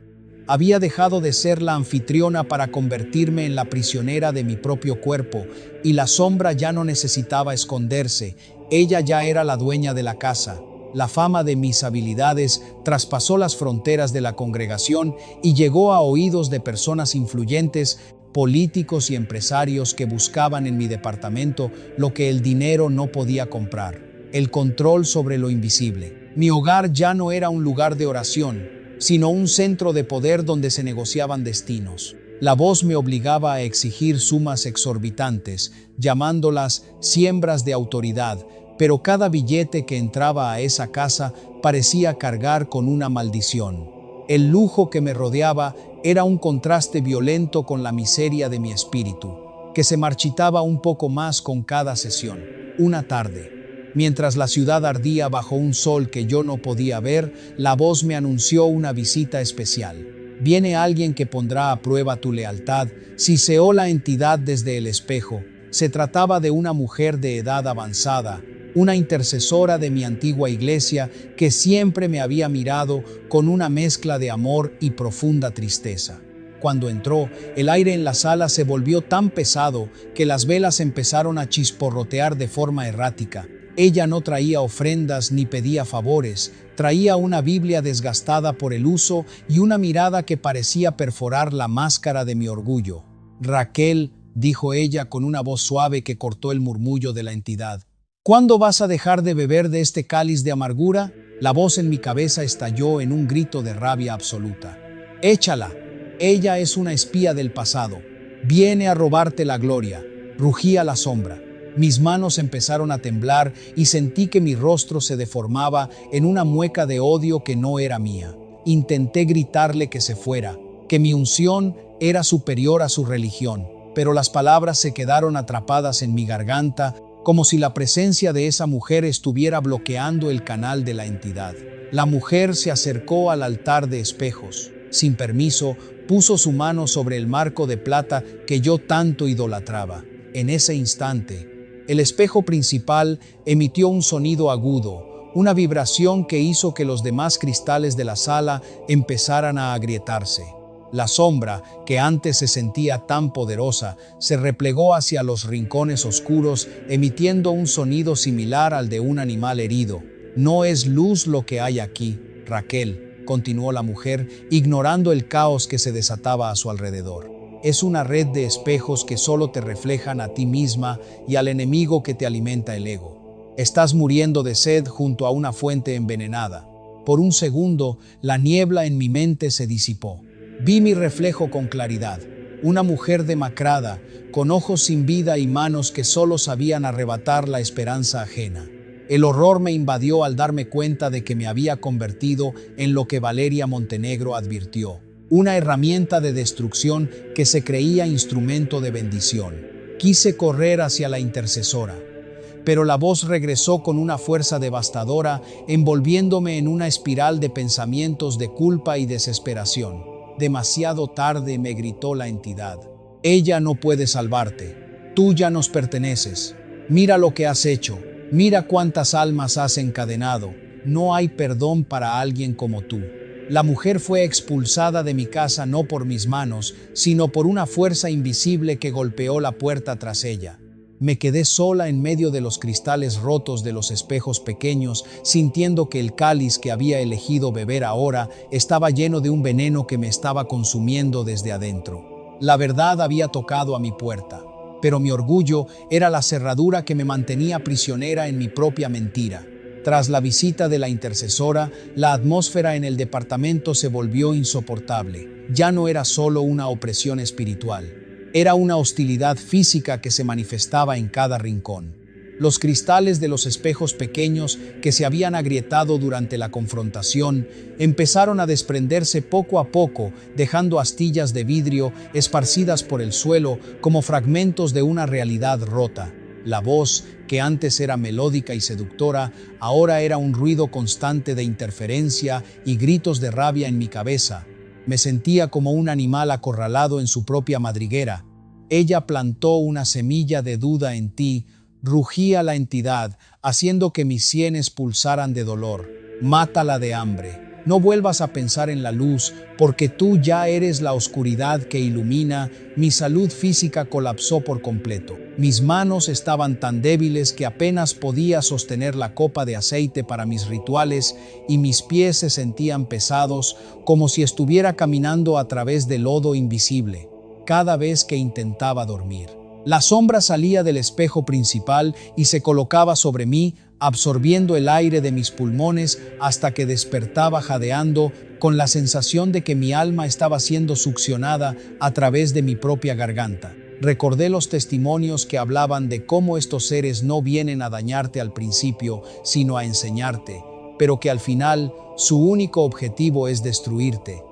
Había dejado de ser la anfitriona para convertirme en la prisionera de mi propio cuerpo, y la sombra ya no necesitaba esconderse, ella ya era la dueña de la casa. La fama de mis habilidades traspasó las fronteras de la congregación y llegó a oídos de personas influyentes, políticos y empresarios que buscaban en mi departamento lo que el dinero no podía comprar: el control sobre lo invisible. Mi hogar ya no era un lugar de oración, sino un centro de poder donde se negociaban destinos. La voz me obligaba a exigir sumas exorbitantes, llamándolas siembras de autoridad, pero cada billete que entraba a esa casa parecía cargar con una maldición. El lujo que me rodeaba era un contraste violento con la miseria de mi espíritu, que se marchitaba un poco más con cada sesión. Una tarde, mientras la ciudad ardía bajo un sol que yo no podía ver, la voz me anunció una visita especial. Viene alguien que pondrá a prueba tu lealtad, siseó la entidad desde el espejo. Se trataba de una mujer de edad avanzada, una intercesora de mi antigua iglesia que siempre me había mirado con una mezcla de amor y profunda tristeza. Cuando entró, el aire en la sala se volvió tan pesado que las velas empezaron a chisporrotear de forma errática. Ella no traía ofrendas ni pedía favores, traía una Biblia desgastada por el uso y una mirada que parecía perforar la máscara de mi orgullo. «Raquel», dijo ella con una voz suave que cortó el murmullo de la entidad, «¿cuándo vas a dejar de beber de este cáliz de amargura?». La voz en mi cabeza estalló en un grito de rabia absoluta. «Échala. Ella es una espía del pasado. Viene a robarte la gloria», rugía la sombra. Mis manos empezaron a temblar y sentí que mi rostro se deformaba en una mueca de odio que no era mía. Intenté gritarle que se fuera, que mi unción era superior a su religión, pero las palabras se quedaron atrapadas en mi garganta, como si la presencia de esa mujer estuviera bloqueando el canal de la entidad. La mujer se acercó al altar de espejos. Sin permiso, puso su mano sobre el marco de plata que yo tanto idolatraba. En ese instante, el espejo principal emitió un sonido agudo, una vibración que hizo que los demás cristales de la sala empezaran a agrietarse. La sombra, que antes se sentía tan poderosa, se replegó hacia los rincones oscuros, emitiendo un sonido similar al de un animal herido. «No es luz lo que hay aquí, Raquel», continuó la mujer, ignorando el caos que se desataba a su alrededor. «Es una red de espejos que solo te reflejan a ti misma y al enemigo que te alimenta el ego. Estás muriendo de sed junto a una fuente envenenada». Por un segundo, la niebla en mi mente se disipó. Vi mi reflejo con claridad, una mujer demacrada, con ojos sin vida y manos que solo sabían arrebatar la esperanza ajena. El horror me invadió al darme cuenta de que me había convertido en lo que Valeria Montenegro advirtió: una herramienta de destrucción que se creía instrumento de bendición. Quise correr hacia la intercesora, pero la voz regresó con una fuerza devastadora, envolviéndome en una espiral de pensamientos de culpa y desesperación. Demasiado tarde, me gritó la entidad. Ella no puede salvarte. Tú ya nos perteneces. Mira lo que has hecho. Mira cuántas almas has encadenado. No hay perdón para alguien como tú. La mujer fue expulsada de mi casa no por mis manos, sino por una fuerza invisible que golpeó la puerta tras ella. Me quedé sola en medio de los cristales rotos de los espejos pequeños, sintiendo que el cáliz que había elegido beber ahora estaba lleno de un veneno que me estaba consumiendo desde adentro. La verdad había tocado a mi puerta, pero mi orgullo era la cerradura que me mantenía prisionera en mi propia mentira. Tras la visita de la intercesora, la atmósfera en el departamento se volvió insoportable. Ya no era solo una opresión espiritual. Era una hostilidad física que se manifestaba en cada rincón. Los cristales de los espejos pequeños que se habían agrietado durante la confrontación empezaron a desprenderse poco a poco, dejando astillas de vidrio esparcidas por el suelo como fragmentos de una realidad rota. La voz, que antes era melódica y seductora, ahora era un ruido constante de interferencia y gritos de rabia en mi cabeza. Me sentía como un animal acorralado en su propia madriguera. Ella plantó una semilla de duda en ti, rugía la entidad, haciendo que mis sienes pulsaran de dolor. Mátala de hambre. No vuelvas a pensar en la luz, porque tú ya eres la oscuridad que ilumina. Mi salud física colapsó por completo. Mis manos estaban tan débiles que apenas podía sostener la copa de aceite para mis rituales y mis pies se sentían pesados, como si estuviera caminando a través del lodo invisible, cada vez que intentaba dormir. La sombra salía del espejo principal y se colocaba sobre mí, absorbiendo el aire de mis pulmones hasta que despertaba jadeando, con la sensación de que mi alma estaba siendo succionada a través de mi propia garganta. Recordé los testimonios que hablaban de cómo estos seres no vienen a dañarte al principio, sino a enseñarte, pero que al final su único objetivo es destruirte.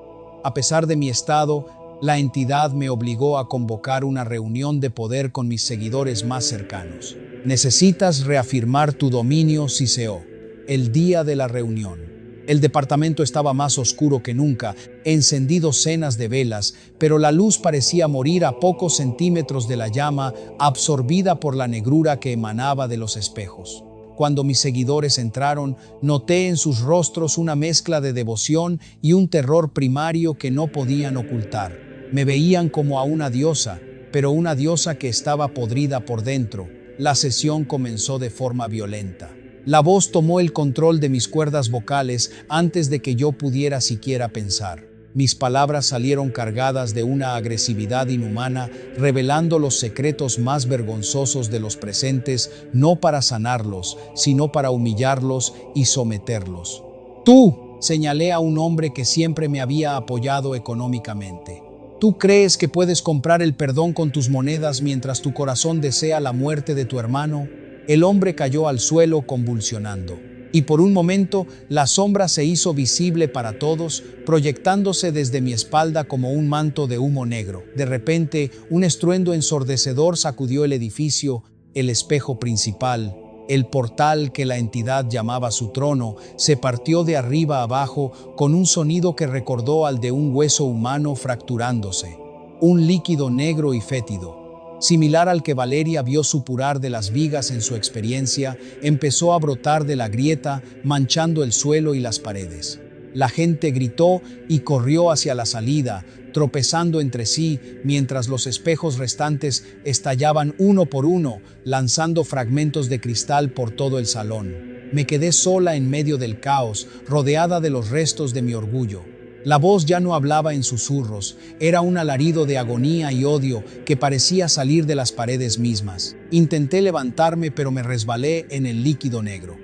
A pesar de mi estado, la entidad me obligó a convocar una reunión de poder con mis seguidores más cercanos. Necesitas reafirmar tu dominio, Siseo. El día de la reunión. El departamento estaba más oscuro que nunca, encendido cenas de velas, pero la luz parecía morir a pocos centímetros de la llama, absorbida por la negrura que emanaba de los espejos. Cuando mis seguidores entraron, noté en sus rostros una mezcla de devoción y un terror primario que no podían ocultar. Me veían como a una diosa, pero una diosa que estaba podrida por dentro. La sesión comenzó de forma violenta. La voz tomó el control de mis cuerdas vocales antes de que yo pudiera siquiera pensar. Mis palabras salieron cargadas de una agresividad inhumana, revelando los secretos más vergonzosos de los presentes, no para sanarlos, sino para humillarlos y someterlos. Tú, señalé a un hombre que siempre me había apoyado económicamente. ¿Tú crees que puedes comprar el perdón con tus monedas mientras tu corazón desea la muerte de tu hermano? El hombre cayó al suelo convulsionando, y por un momento la sombra se hizo visible para todos, proyectándose desde mi espalda como un manto de humo negro. De repente, un estruendo ensordecedor sacudió el edificio, el espejo principal. El portal que la entidad llamaba su trono se partió de arriba abajo con un sonido que recordó al de un hueso humano fracturándose. Un líquido negro y fétido, similar al que Valeria vio supurar de las vigas en su experiencia, empezó a brotar de la grieta, manchando el suelo y las paredes. La gente gritó y corrió hacia la salida, tropezando entre sí, mientras los espejos restantes estallaban uno por uno, lanzando fragmentos de cristal por todo el salón. Me quedé sola en medio del caos, rodeada de los restos de mi orgullo. La voz ya no hablaba en susurros, era un alarido de agonía y odio que parecía salir de las paredes mismas. Intenté levantarme, pero me resbalé en el líquido negro.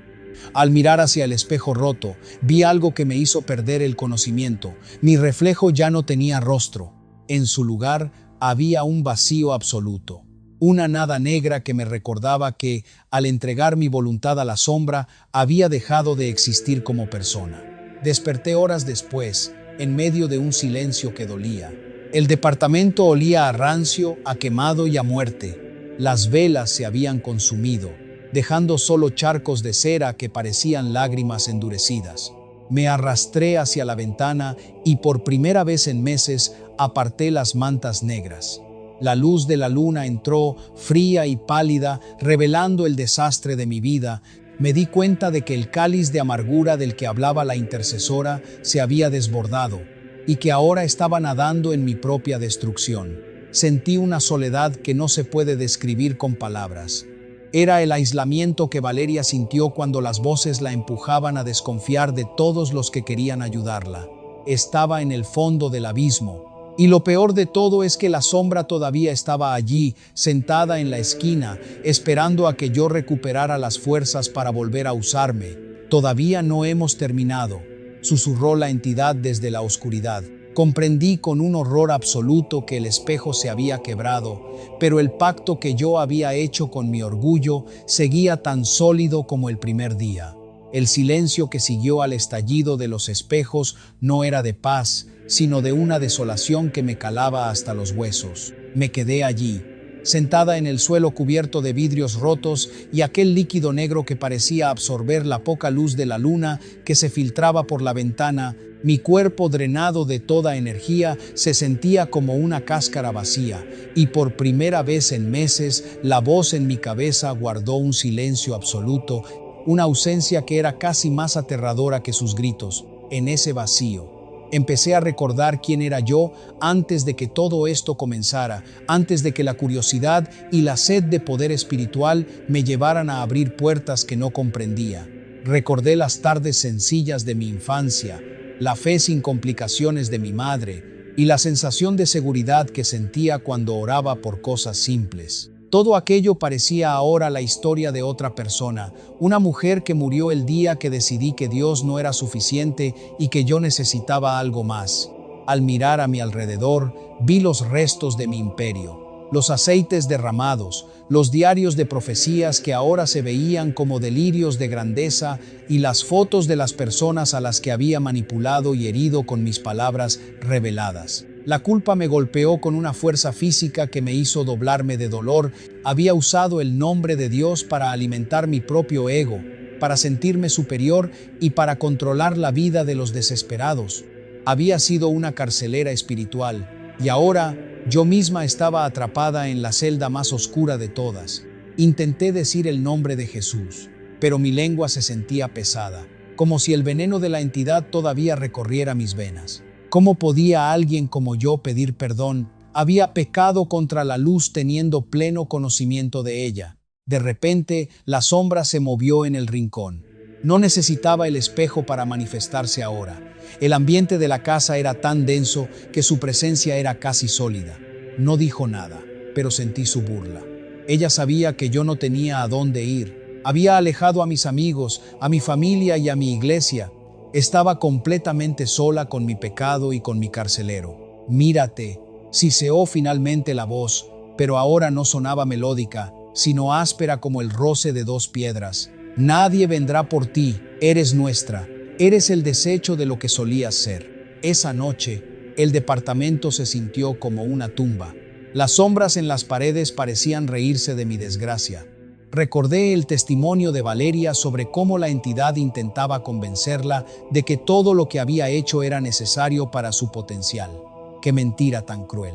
Al mirar hacia el espejo roto, vi algo que me hizo perder el conocimiento. Mi reflejo ya no tenía rostro. En su lugar había un vacío absoluto. Una nada negra que me recordaba que, al entregar mi voluntad a la sombra, había dejado de existir como persona. Desperté horas después, en medio de un silencio que dolía. El departamento olía a rancio, a quemado y a muerte. Las velas se habían consumido. dejando solo charcos de cera que parecían lágrimas endurecidas. Me arrastré hacia la ventana y por primera vez en meses aparté las mantas negras. La luz de la luna entró, fría y pálida, revelando el desastre de mi vida. Me di cuenta de que el cáliz de amargura del que hablaba la intercesora se había desbordado y que ahora estaba nadando en mi propia destrucción. Sentí una soledad que no se puede describir con palabras. Era el aislamiento que Valeria sintió cuando las voces la empujaban a desconfiar de todos los que querían ayudarla. Estaba en el fondo del abismo. Y lo peor de todo es que la sombra todavía estaba allí, sentada en la esquina, esperando a que yo recuperara las fuerzas para volver a usarme. «Todavía no hemos terminado», susurró la entidad desde la oscuridad. Comprendí con un horror absoluto que el espejo se había quebrado, pero el pacto que yo había hecho con mi orgullo seguía tan sólido como el primer día. El silencio que siguió al estallido de los espejos no era de paz, sino de una desolación que me calaba hasta los huesos. Me quedé allí, sentada en el suelo cubierto de vidrios rotos y aquel líquido negro que parecía absorber la poca luz de la luna que se filtraba por la ventana. Mi cuerpo, drenado de toda energía, se sentía como una cáscara vacía, y por primera vez en meses, la voz en mi cabeza guardó un silencio absoluto, una ausencia que era casi más aterradora que sus gritos. En ese vacío, empecé a recordar quién era yo antes de que todo esto comenzara, antes de que la curiosidad y la sed de poder espiritual me llevaran a abrir puertas que no comprendía. Recordé las tardes sencillas de mi infancia, la fe sin complicaciones de mi madre y la sensación de seguridad que sentía cuando oraba por cosas simples. Todo aquello parecía ahora la historia de otra persona, una mujer que murió el día que decidí que Dios no era suficiente y que yo necesitaba algo más. Al mirar a mi alrededor, vi los restos de mi imperio, los aceites derramados, los diarios de profecías que ahora se veían como delirios de grandeza y las fotos de las personas a las que había manipulado y herido con mis palabras reveladas. La culpa me golpeó con una fuerza física que me hizo doblarme de dolor. Había usado el nombre de Dios para alimentar mi propio ego, para sentirme superior y para controlar la vida de los desesperados. Había sido una carcelera espiritual y ahora yo misma estaba atrapada en la celda más oscura de todas. Intenté decir el nombre de Jesús, pero mi lengua se sentía pesada, como si el veneno de la entidad todavía recorriera mis venas. ¿Cómo podía alguien como yo pedir perdón? Había pecado contra la luz teniendo pleno conocimiento de ella. De repente, la sombra se movió en el rincón. No necesitaba el espejo para manifestarse ahora. El ambiente de la casa era tan denso que su presencia era casi sólida. No dijo nada, pero sentí su burla. Ella sabía que yo no tenía a dónde ir. Había alejado a mis amigos, a mi familia y a mi iglesia. Estaba completamente sola con mi pecado y con mi carcelero. «Mírate», siseó finalmente la voz, pero ahora no sonaba melódica, sino áspera como el roce de dos piedras. «Nadie vendrá por ti, eres nuestra, eres el desecho de lo que solías ser». Esa noche, el departamento se sintió como una tumba. Las sombras en las paredes parecían reírse de mi desgracia. Recordé el testimonio de Valeria sobre cómo la entidad intentaba convencerla de que todo lo que había hecho era necesario para su potencial. ¡Qué mentira tan cruel!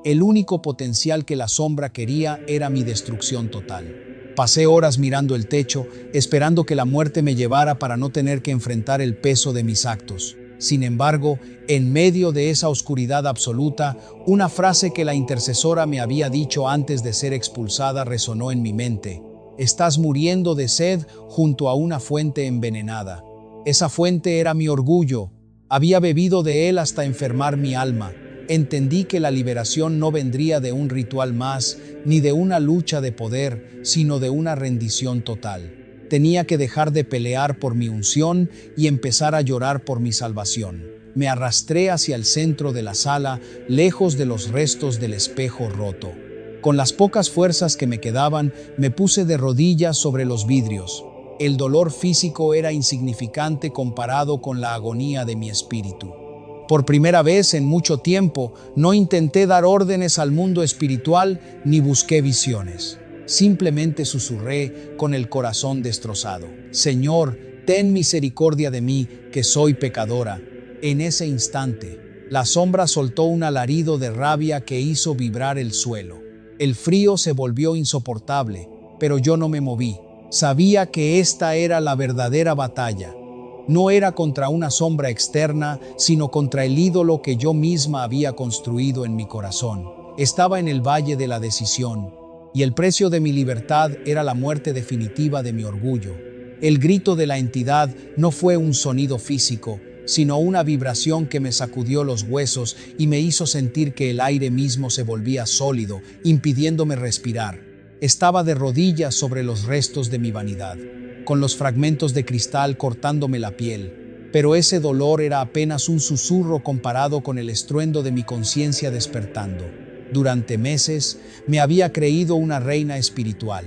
El único potencial que la sombra quería era mi destrucción total. Pasé horas mirando el techo, esperando que la muerte me llevara para no tener que enfrentar el peso de mis actos. Sin embargo, en medio de esa oscuridad absoluta, una frase que la intercesora me había dicho antes de ser expulsada resonó en mi mente. «Estás muriendo de sed junto a una fuente envenenada». Esa fuente era mi orgullo. Había bebido de él hasta enfermar mi alma. Entendí que la liberación no vendría de un ritual más, ni de una lucha de poder, sino de una rendición total. Tenía que dejar de pelear por mi unción y empezar a llorar por mi salvación. Me arrastré hacia el centro de la sala, lejos de los restos del espejo roto. Con las pocas fuerzas que me quedaban, me puse de rodillas sobre los vidrios. El dolor físico era insignificante comparado con la agonía de mi espíritu. Por primera vez en mucho tiempo, no intenté dar órdenes al mundo espiritual ni busqué visiones. Simplemente susurré con el corazón destrozado: Señor, ten misericordia de mí, que soy pecadora. En ese instante, la sombra soltó un alarido de rabia que hizo vibrar el suelo. El frío se volvió insoportable, pero yo no me moví. Sabía que esta era la verdadera batalla. No era contra una sombra externa, sino contra el ídolo que yo misma había construido en mi corazón. Estaba en el valle de la decisión, y el precio de mi libertad era la muerte definitiva de mi orgullo. El grito de la entidad no fue un sonido físico, sino una vibración que me sacudió los huesos y me hizo sentir que el aire mismo se volvía sólido, impidiéndome respirar. Estaba de rodillas sobre los restos de mi vanidad, con los fragmentos de cristal cortándome la piel, pero ese dolor era apenas un susurro comparado con el estruendo de mi conciencia despertando. Durante meses me había creído una reina espiritual,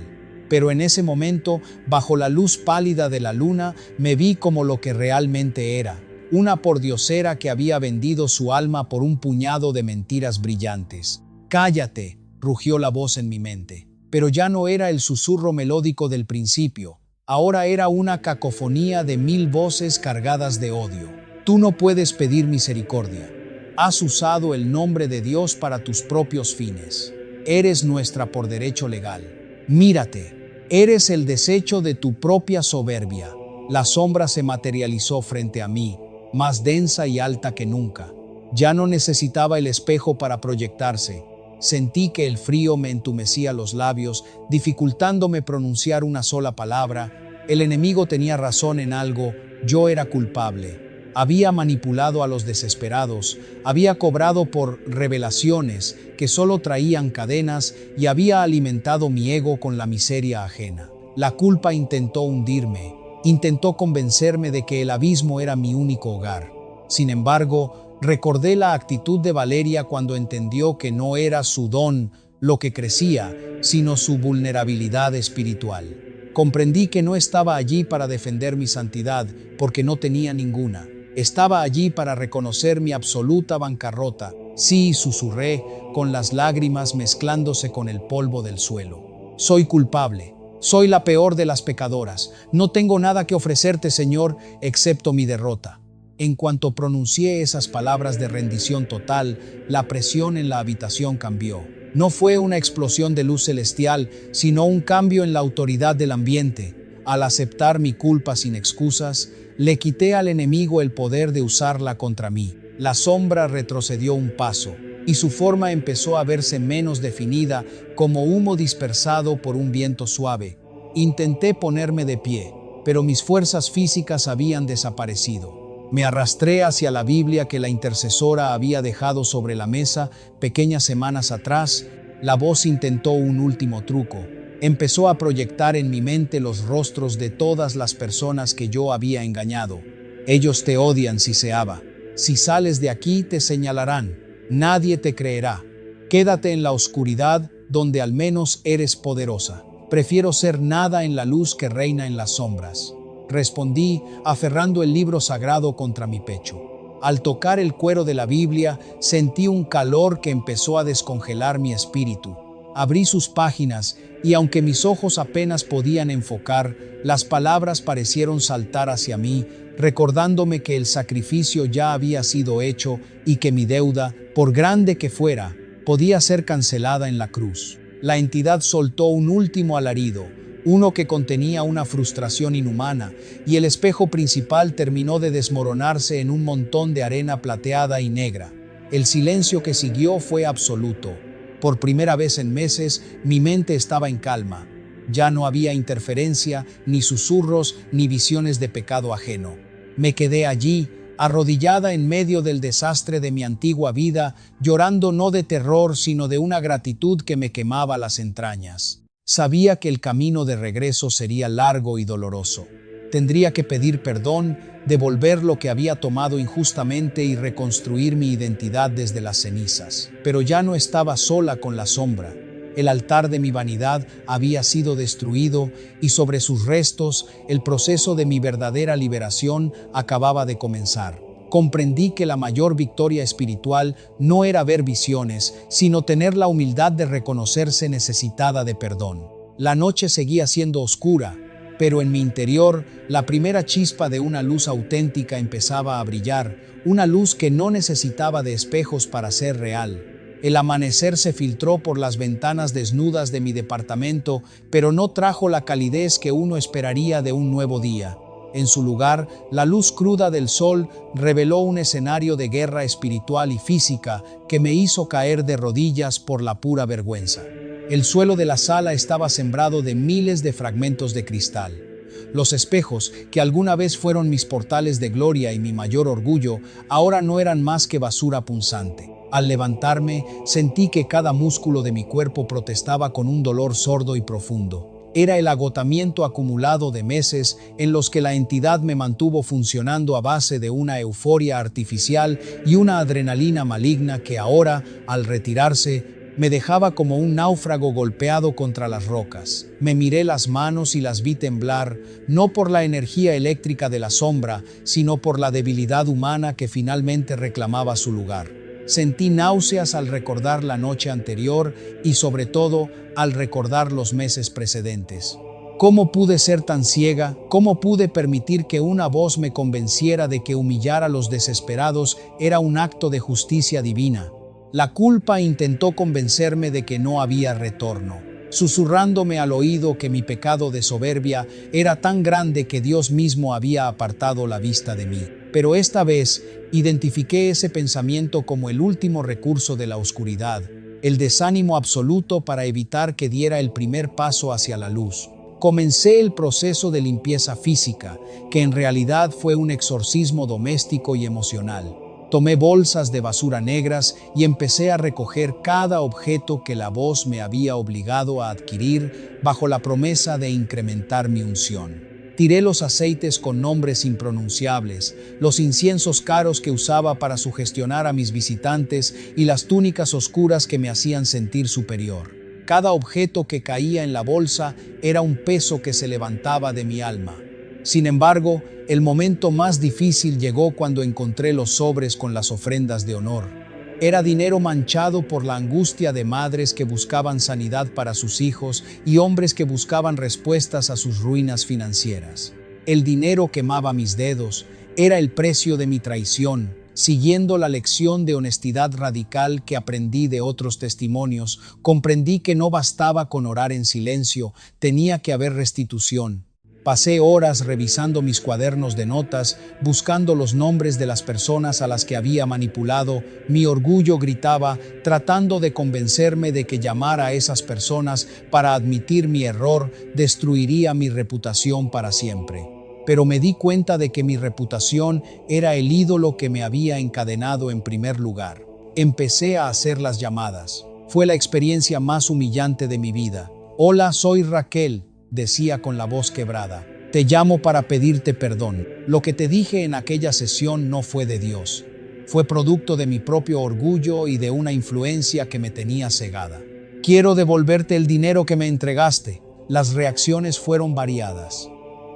pero en ese momento, bajo la luz pálida de la luna, me vi como lo que realmente era: una pordiosera que había vendido su alma por un puñado de mentiras brillantes. «Cállate», rugió la voz en mi mente, pero ya no era el susurro melódico del principio. Ahora era una cacofonía de 1000 voces cargadas de odio. «Tú no puedes pedir misericordia. Has usado el nombre de Dios para tus propios fines. Eres nuestra por derecho legal. Mírate, eres el desecho de tu propia soberbia». La sombra se materializó frente a mí, más densa y alta que nunca. Ya no necesitaba el espejo para proyectarse. Sentí que el frío me entumecía los labios, dificultándome pronunciar una sola palabra. El enemigo tenía razón en algo: yo era culpable. Había manipulado a los desesperados, había cobrado por revelaciones que solo traían cadenas y había alimentado mi ego con la miseria ajena. La culpa intentó hundirme, intentó convencerme de que el abismo era mi único hogar. Sin embargo, recordé la actitud de Valeria cuando entendió que no era su don lo que crecía, sino su vulnerabilidad espiritual. Comprendí que no estaba allí para defender mi santidad, porque no tenía ninguna. Estaba allí para reconocer mi absoluta bancarrota. «Sí», susurré, con las lágrimas mezclándose con el polvo del suelo. «Soy culpable. Soy la peor de las pecadoras. No tengo nada que ofrecerte, Señor, excepto mi derrota». En cuanto pronuncié esas palabras de rendición total, la presión en la habitación cambió. No fue una explosión de luz celestial, sino un cambio en la autoridad del ambiente. Al aceptar mi culpa sin excusas, le quité al enemigo el poder de usarla contra mí. La sombra retrocedió un paso, y su forma empezó a verse menos definida, como humo dispersado por un viento suave. Intenté ponerme de pie, pero mis fuerzas físicas habían desaparecido. Me arrastré hacia la Biblia que la intercesora había dejado sobre la mesa pequeñas semanas atrás. La voz intentó un último truco. Empezó a proyectar en mi mente los rostros de todas las personas que yo había engañado. «Ellos te odian, Ciseaba. Si sales de aquí te señalarán. Nadie te creerá. Quédate en la oscuridad, donde al menos eres poderosa. Prefiero ser nada en la luz que reina en las sombras», respondí, aferrando el libro sagrado contra mi pecho. Al tocar el cuero de la Biblia, sentí un calor que empezó a descongelar mi espíritu. Abrí sus páginas y, aunque mis ojos apenas podían enfocar, las palabras parecieron saltar hacia mí, recordándome que el sacrificio ya había sido hecho y que mi deuda, por grande que fuera, podía ser cancelada en la cruz. La entidad soltó un último alarido, uno que contenía una frustración inhumana, y el espejo principal terminó de desmoronarse en un montón de arena plateada y negra. El silencio que siguió fue absoluto. Por primera vez en meses, mi mente estaba en calma. Ya no había interferencia, ni susurros, ni visiones de pecado ajeno. Me quedé allí, arrodillada en medio del desastre de mi antigua vida, llorando no de terror, sino de una gratitud que me quemaba las entrañas. Sabía que el camino de regreso sería largo y doloroso. Tendría que pedir perdón, devolver lo que había tomado injustamente y reconstruir mi identidad desde las cenizas. Pero ya no estaba sola con la sombra. El altar de mi vanidad había sido destruido y sobre sus restos el proceso de mi verdadera liberación acababa de comenzar. Comprendí que la mayor victoria espiritual no era ver visiones, sino tener la humildad de reconocerse necesitada de perdón. La noche seguía siendo oscura, pero en mi interior la primera chispa de una luz auténtica empezaba a brillar, una luz que no necesitaba de espejos para ser real. El amanecer se filtró por las ventanas desnudas de mi departamento, pero no trajo la calidez que uno esperaría de un nuevo día. En su lugar, la luz cruda del sol reveló un escenario de guerra espiritual y física que me hizo caer de rodillas por la pura vergüenza. El suelo de la sala estaba sembrado de miles de fragmentos de cristal. Los espejos, que alguna vez fueron mis portales de gloria y mi mayor orgullo, ahora no eran más que basura punzante. Al levantarme, sentí que cada músculo de mi cuerpo protestaba con un dolor sordo y profundo. Era el agotamiento acumulado de meses en los que la entidad me mantuvo funcionando a base de una euforia artificial y una adrenalina maligna que ahora, al retirarse, me dejaba como un náufrago golpeado contra las rocas. Me miré las manos y las vi temblar, no por la energía eléctrica de la sombra, sino por la debilidad humana que finalmente reclamaba su lugar. Sentí náuseas al recordar la noche anterior y sobre todo al recordar los meses precedentes. ¿Cómo pude ser tan ciega? ¿Cómo pude permitir que una voz me convenciera de que humillar a los desesperados era un acto de justicia divina? La culpa intentó convencerme de que no había retorno, susurrándome al oído que mi pecado de soberbia era tan grande que Dios mismo había apartado la vista de mí. Pero esta vez identifiqué ese pensamiento como el último recurso de la oscuridad, el desánimo absoluto para evitar que diera el primer paso hacia la luz. Comencé el proceso de limpieza física, que en realidad fue un exorcismo doméstico y emocional. Tomé bolsas de basura negras y empecé a recoger cada objeto que la voz me había obligado a adquirir bajo la promesa de incrementar mi unción. Tiré los aceites con nombres impronunciables, los inciensos caros que usaba para sugestionar a mis visitantes y las túnicas oscuras que me hacían sentir superior. Cada objeto que caía en la bolsa era un peso que se levantaba de mi alma. Sin embargo, el momento más difícil llegó cuando encontré los sobres con las ofrendas de honor. Era dinero manchado por la angustia de madres que buscaban sanidad para sus hijos y hombres que buscaban respuestas a sus ruinas financieras. El dinero quemaba mis dedos, era el precio de mi traición. Siguiendo la lección de honestidad radical que aprendí de otros testimonios, comprendí que no bastaba con orar en silencio, tenía que haber restitución. Pasé horas revisando mis cuadernos de notas, buscando los nombres de las personas a las que había manipulado. Mi orgullo gritaba, tratando de convencerme de que llamar a esas personas para admitir mi error destruiría mi reputación para siempre. Pero me di cuenta de que mi reputación era el ídolo que me había encadenado en primer lugar. Empecé a hacer las llamadas. Fue la experiencia más humillante de mi vida. «Hola, soy Raquel», decía con la voz quebrada. «Te llamo para pedirte perdón. Lo que te dije en aquella sesión no fue de Dios. Fue producto de mi propio orgullo y de una influencia que me tenía cegada. Quiero devolverte el dinero que me entregaste». Las reacciones fueron variadas.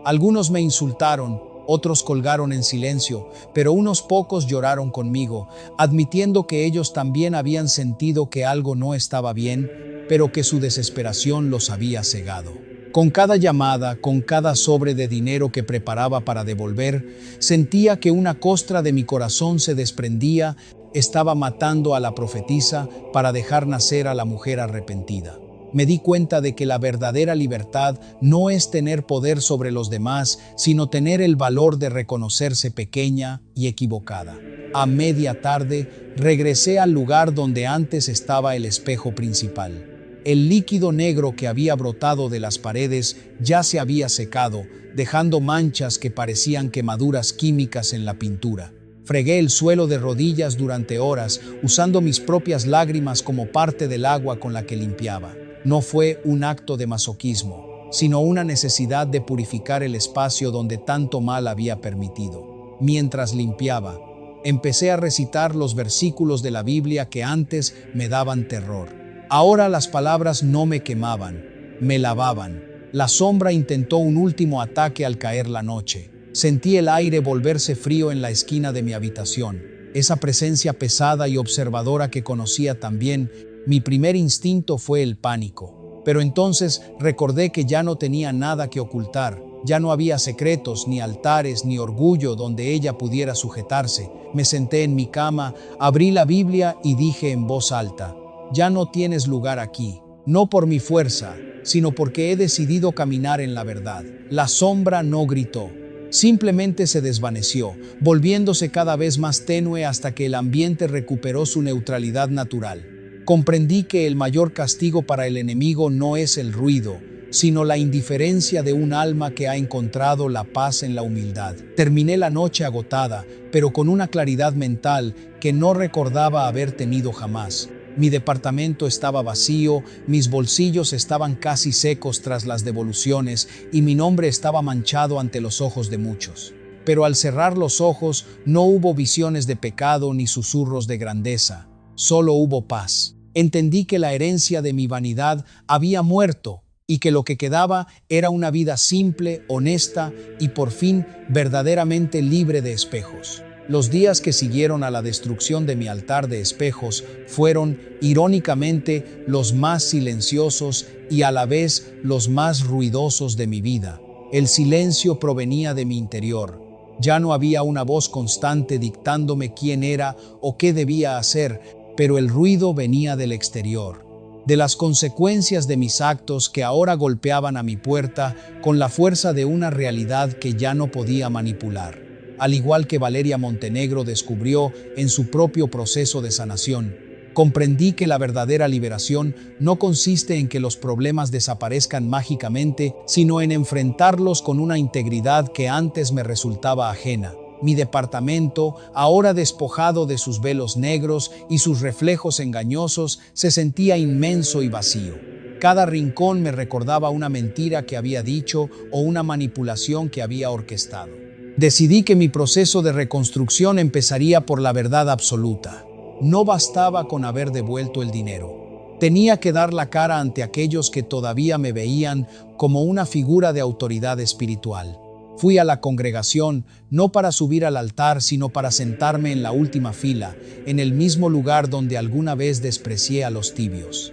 Algunos me insultaron, otros colgaron en silencio, pero unos pocos lloraron conmigo, admitiendo que ellos también habían sentido que algo no estaba bien, pero que su desesperación los había cegado. Con cada llamada, con cada sobre de dinero que preparaba para devolver, sentía que una costra de mi corazón se desprendía, estaba matando a la profetisa para dejar nacer a la mujer arrepentida. Me di cuenta de que la verdadera libertad no es tener poder sobre los demás, sino tener el valor de reconocerse pequeña y equivocada. A media tarde, regresé al lugar donde antes estaba el espejo principal. El líquido negro que había brotado de las paredes ya se había secado, dejando manchas que parecían quemaduras químicas en la pintura. Fregué el suelo de rodillas durante horas, usando mis propias lágrimas como parte del agua con la que limpiaba. No fue un acto de masoquismo, sino una necesidad de purificar el espacio donde tanto mal había permitido. Mientras limpiaba, empecé a recitar los versículos de la Biblia que antes me daban terror. Ahora las palabras no me quemaban, me lavaban. La sombra intentó un último ataque al caer la noche. Sentí el aire volverse frío en la esquina de mi habitación. Esa presencia pesada y observadora que conocía tan bien. Mi primer instinto fue el pánico. Pero entonces recordé que ya no tenía nada que ocultar. Ya no había secretos, ni altares, ni orgullo donde ella pudiera sujetarse. Me senté en mi cama, abrí la Biblia y dije en voz alta: ya no tienes lugar aquí, no por mi fuerza, sino porque he decidido caminar en la verdad. La sombra no gritó, simplemente se desvaneció, volviéndose cada vez más tenue hasta que el ambiente recuperó su neutralidad natural. Comprendí que el mayor castigo para el enemigo no es el ruido, sino la indiferencia de un alma que ha encontrado la paz en la humildad. Terminé la noche agotada, pero con una claridad mental que no recordaba haber tenido jamás. Mi departamento estaba vacío, mis bolsillos estaban casi secos tras las devoluciones y mi nombre estaba manchado ante los ojos de muchos. Pero al cerrar los ojos no hubo visiones de pecado ni susurros de grandeza, solo hubo paz. Entendí que la herencia de mi vanidad había muerto y que lo que quedaba era una vida simple, honesta y por fin verdaderamente libre de espejos. Los días que siguieron a la destrucción de mi altar de espejos fueron, irónicamente, los más silenciosos y a la vez los más ruidosos de mi vida. El silencio provenía de mi interior. Ya no había una voz constante dictándome quién era o qué debía hacer, pero el ruido venía del exterior, de las consecuencias de mis actos que ahora golpeaban a mi puerta con la fuerza de una realidad que ya no podía manipular. Al igual que Valeria Montenegro descubrió en su propio proceso de sanación, comprendí que la verdadera liberación no consiste en que los problemas desaparezcan mágicamente, sino en enfrentarlos con una integridad que antes me resultaba ajena. Mi departamento, ahora despojado de sus velos negros y sus reflejos engañosos, se sentía inmenso y vacío. Cada rincón me recordaba una mentira que había dicho o una manipulación que había orquestado. Decidí que mi proceso de reconstrucción empezaría por la verdad absoluta. No bastaba con haber devuelto el dinero. Tenía que dar la cara ante aquellos que todavía me veían como una figura de autoridad espiritual. Fui a la congregación no para subir al altar, sino para sentarme en la última fila, en el mismo lugar donde alguna vez desprecié a los tibios.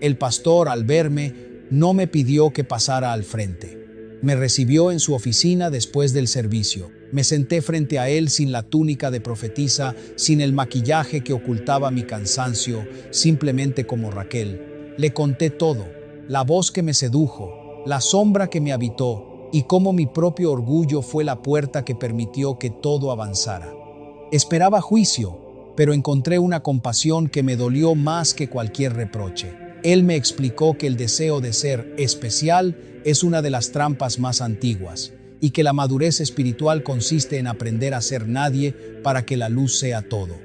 El pastor, al verme, no me pidió que pasara al frente. Me recibió en su oficina después del servicio. Me senté frente a él sin la túnica de profetisa, sin el maquillaje que ocultaba mi cansancio, simplemente como Raquel. Le conté todo, la voz que me sedujo, la sombra que me habitó, y cómo mi propio orgullo fue la puerta que permitió que todo avanzara. Esperaba juicio, pero encontré una compasión que me dolió más que cualquier reproche. Él me explicó que el deseo de ser especial es una de las trampas más antiguas, y que la madurez espiritual consiste en aprender a ser nadie para que la luz sea todo.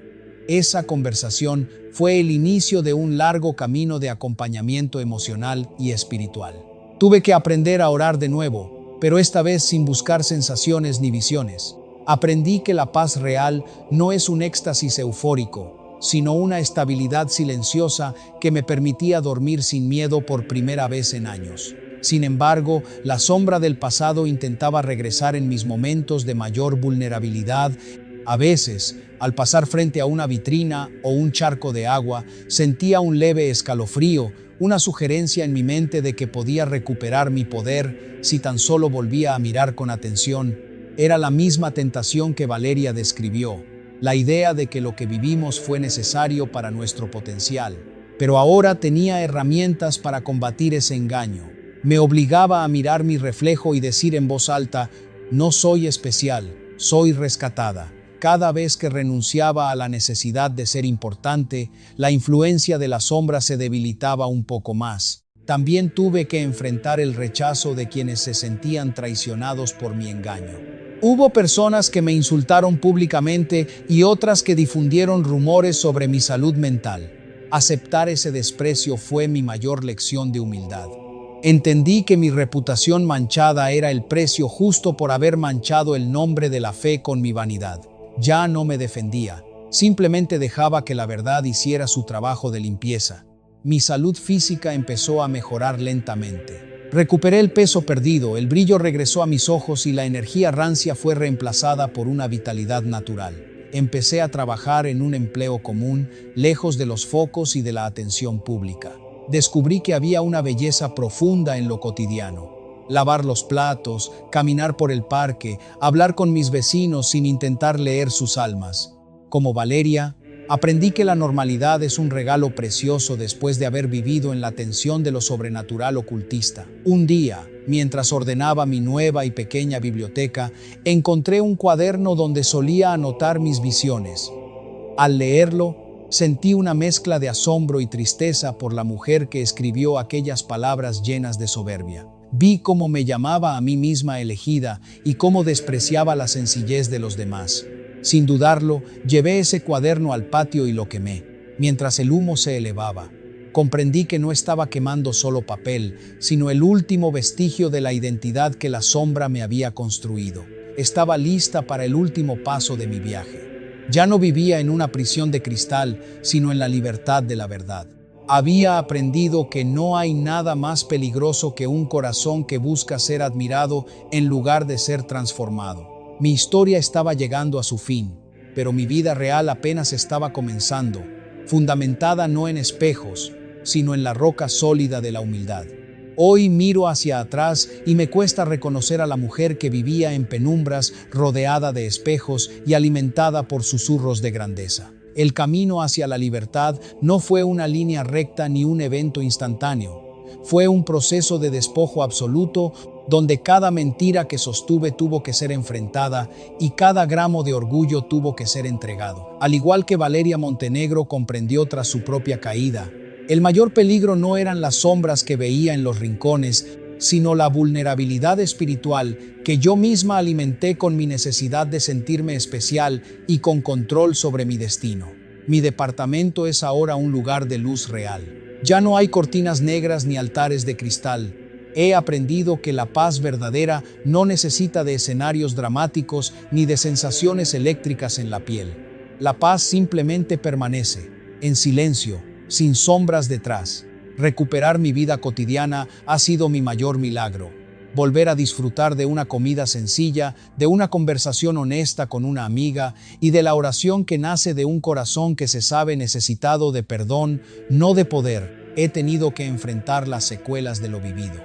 Esa conversación fue el inicio de un largo camino de acompañamiento emocional y espiritual. Tuve que aprender a orar de nuevo, pero esta vez sin buscar sensaciones ni visiones. Aprendí que la paz real no es un éxtasis eufórico, sino una estabilidad silenciosa que me permitía dormir sin miedo por primera vez en años. Sin embargo, la sombra del pasado intentaba regresar en mis momentos de mayor vulnerabilidad. A veces, al pasar frente a una vitrina o un charco de agua, sentía un leve escalofrío, una sugerencia en mi mente de que podía recuperar mi poder si tan solo volvía a mirar con atención. Era la misma tentación que Valeria describió, la idea de que lo que vivimos fue necesario para nuestro potencial. Pero ahora tenía herramientas para combatir ese engaño. Me obligaba a mirar mi reflejo y decir en voz alta: no soy especial, soy rescatada. Cada vez que renunciaba a la necesidad de ser importante, la influencia de la sombra se debilitaba un poco más. También tuve que enfrentar el rechazo de quienes se sentían traicionados por mi engaño. Hubo personas que me insultaron públicamente y otras que difundieron rumores sobre mi salud mental. Aceptar ese desprecio fue mi mayor lección de humildad. Entendí que mi reputación manchada era el precio justo por haber manchado el nombre de la fe con mi vanidad. Ya no me defendía, simplemente dejaba que la verdad hiciera su trabajo de limpieza. Mi salud física empezó a mejorar lentamente. Recuperé el peso perdido, el brillo regresó a mis ojos y la energía rancia fue reemplazada por una vitalidad natural. Empecé a trabajar en un empleo común, lejos de los focos y de la atención pública. descubrí que había una belleza profunda en lo cotidiano. Lavar los platos, caminar por el parque, hablar con mis vecinos sin intentar leer sus almas. Como Valeria, aprendí que la normalidad es un regalo precioso después de haber vivido en la tensión de lo sobrenatural ocultista. Un día, mientras ordenaba mi nueva y pequeña biblioteca, encontré un cuaderno donde solía anotar mis visiones. Al leerlo, sentí una mezcla de asombro y tristeza por la mujer que escribió aquellas palabras llenas de soberbia. Vi cómo me llamaba a mí misma elegida y cómo despreciaba la sencillez de los demás. Sin dudarlo, llevé ese cuaderno al patio y lo quemé. Mientras el humo se elevaba, comprendí que no estaba quemando solo papel, sino el último vestigio de la identidad que la sombra me había construido. Estaba lista para el último paso de mi viaje. Ya no vivía en una prisión de cristal, sino en la libertad de la verdad. Había aprendido que no hay nada más peligroso que un corazón que busca ser admirado en lugar de ser transformado. Mi historia estaba llegando a su fin, pero mi vida real apenas estaba comenzando, fundamentada no en espejos, sino en la roca sólida de la humildad. Hoy miro hacia atrás y me cuesta reconocer a la mujer que vivía en penumbras, rodeada de espejos y alimentada por susurros de grandeza. El camino hacia la libertad no fue una línea recta ni un evento instantáneo. Fue un proceso de despojo absoluto donde cada mentira que sostuve tuvo que ser enfrentada y cada gramo de orgullo tuvo que ser entregado. Al igual que Valeria Montenegro comprendió tras su propia caída, el mayor peligro no eran las sombras que veía en los rincones, sino la vulnerabilidad espiritual que yo misma alimenté con mi necesidad de sentirme especial y con control sobre mi destino. Mi departamento es ahora un lugar de luz real. Ya no hay cortinas negras ni altares de cristal. He aprendido que la paz verdadera no necesita de escenarios dramáticos ni de sensaciones eléctricas en la piel. La paz simplemente permanece, en silencio, sin sombras detrás. Recuperar mi vida cotidiana ha sido mi mayor milagro. Volver a disfrutar de una comida sencilla, de una conversación honesta con una amiga y de la oración que nace de un corazón que se sabe necesitado de perdón, no de poder. He tenido que enfrentar las secuelas de lo vivido.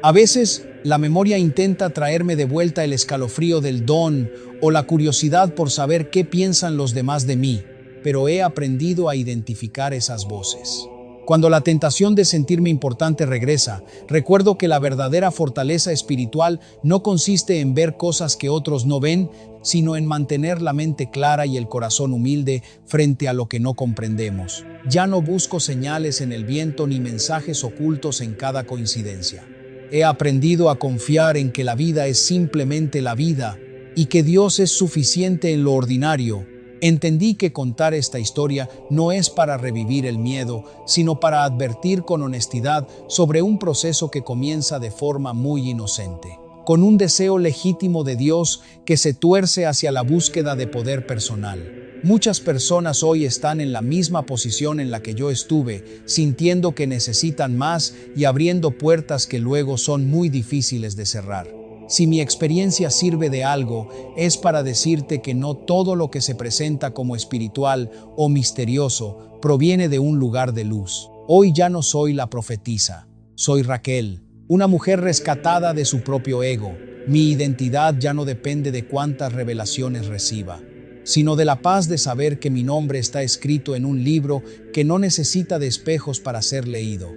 A veces, la memoria intenta traerme de vuelta el escalofrío del don o la curiosidad por saber qué piensan los demás de mí, pero he aprendido a identificar esas voces. Cuando la tentación de sentirme importante regresa, recuerdo que la verdadera fortaleza espiritual no consiste en ver cosas que otros no ven, sino en mantener la mente clara y el corazón humilde frente a lo que no comprendemos. Ya no busco señales en el viento ni mensajes ocultos en cada coincidencia. He aprendido a confiar en que la vida es simplemente la vida y que Dios es suficiente en lo ordinario. Entendí que contar esta historia no es para revivir el miedo, sino para advertir con honestidad sobre un proceso que comienza de forma muy inocente, con un deseo legítimo de Dios que se tuerce hacia la búsqueda de poder personal. Muchas personas hoy están en la misma posición en la que yo estuve, sintiendo que necesitan más y abriendo puertas que luego son muy difíciles de cerrar. Si mi experiencia sirve de algo, es para decirte que no todo lo que se presenta como espiritual o misterioso proviene de un lugar de luz. Hoy ya no soy la profetisa, soy Raquel, una mujer rescatada de su propio ego. Mi identidad ya no depende de cuántas revelaciones reciba, sino de la paz de saber que mi nombre está escrito en un libro que no necesita de espejos para ser leído.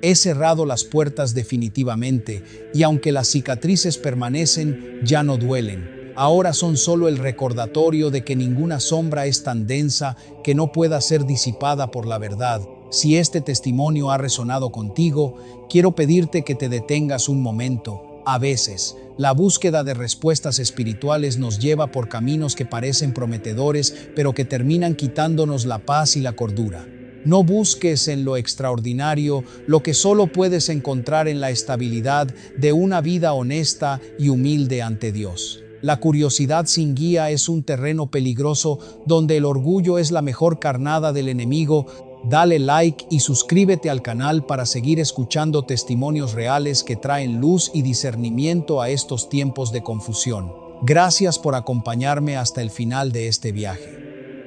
He cerrado las puertas definitivamente y aunque las cicatrices permanecen, ya no duelen. Ahora son solo el recordatorio de que ninguna sombra es tan densa que no pueda ser disipada por la verdad. Si este testimonio ha resonado contigo, quiero pedirte que te detengas un momento. A veces, la búsqueda de respuestas espirituales nos lleva por caminos que parecen prometedores, pero que terminan quitándonos la paz y la cordura. No busques en lo extraordinario lo que solo puedes encontrar en la estabilidad de una vida honesta y humilde ante Dios. La curiosidad sin guía es un terreno peligroso donde el orgullo es la mejor carnada del enemigo. Dale like y suscríbete al canal para seguir escuchando testimonios reales que traen luz y discernimiento a estos tiempos de confusión. Gracias por acompañarme hasta el final de este viaje.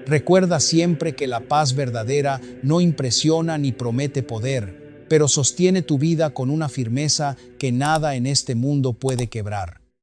Recuerda siempre que la paz verdadera no impresiona ni promete poder, pero sostiene tu vida con una firmeza que nada en este mundo puede quebrar.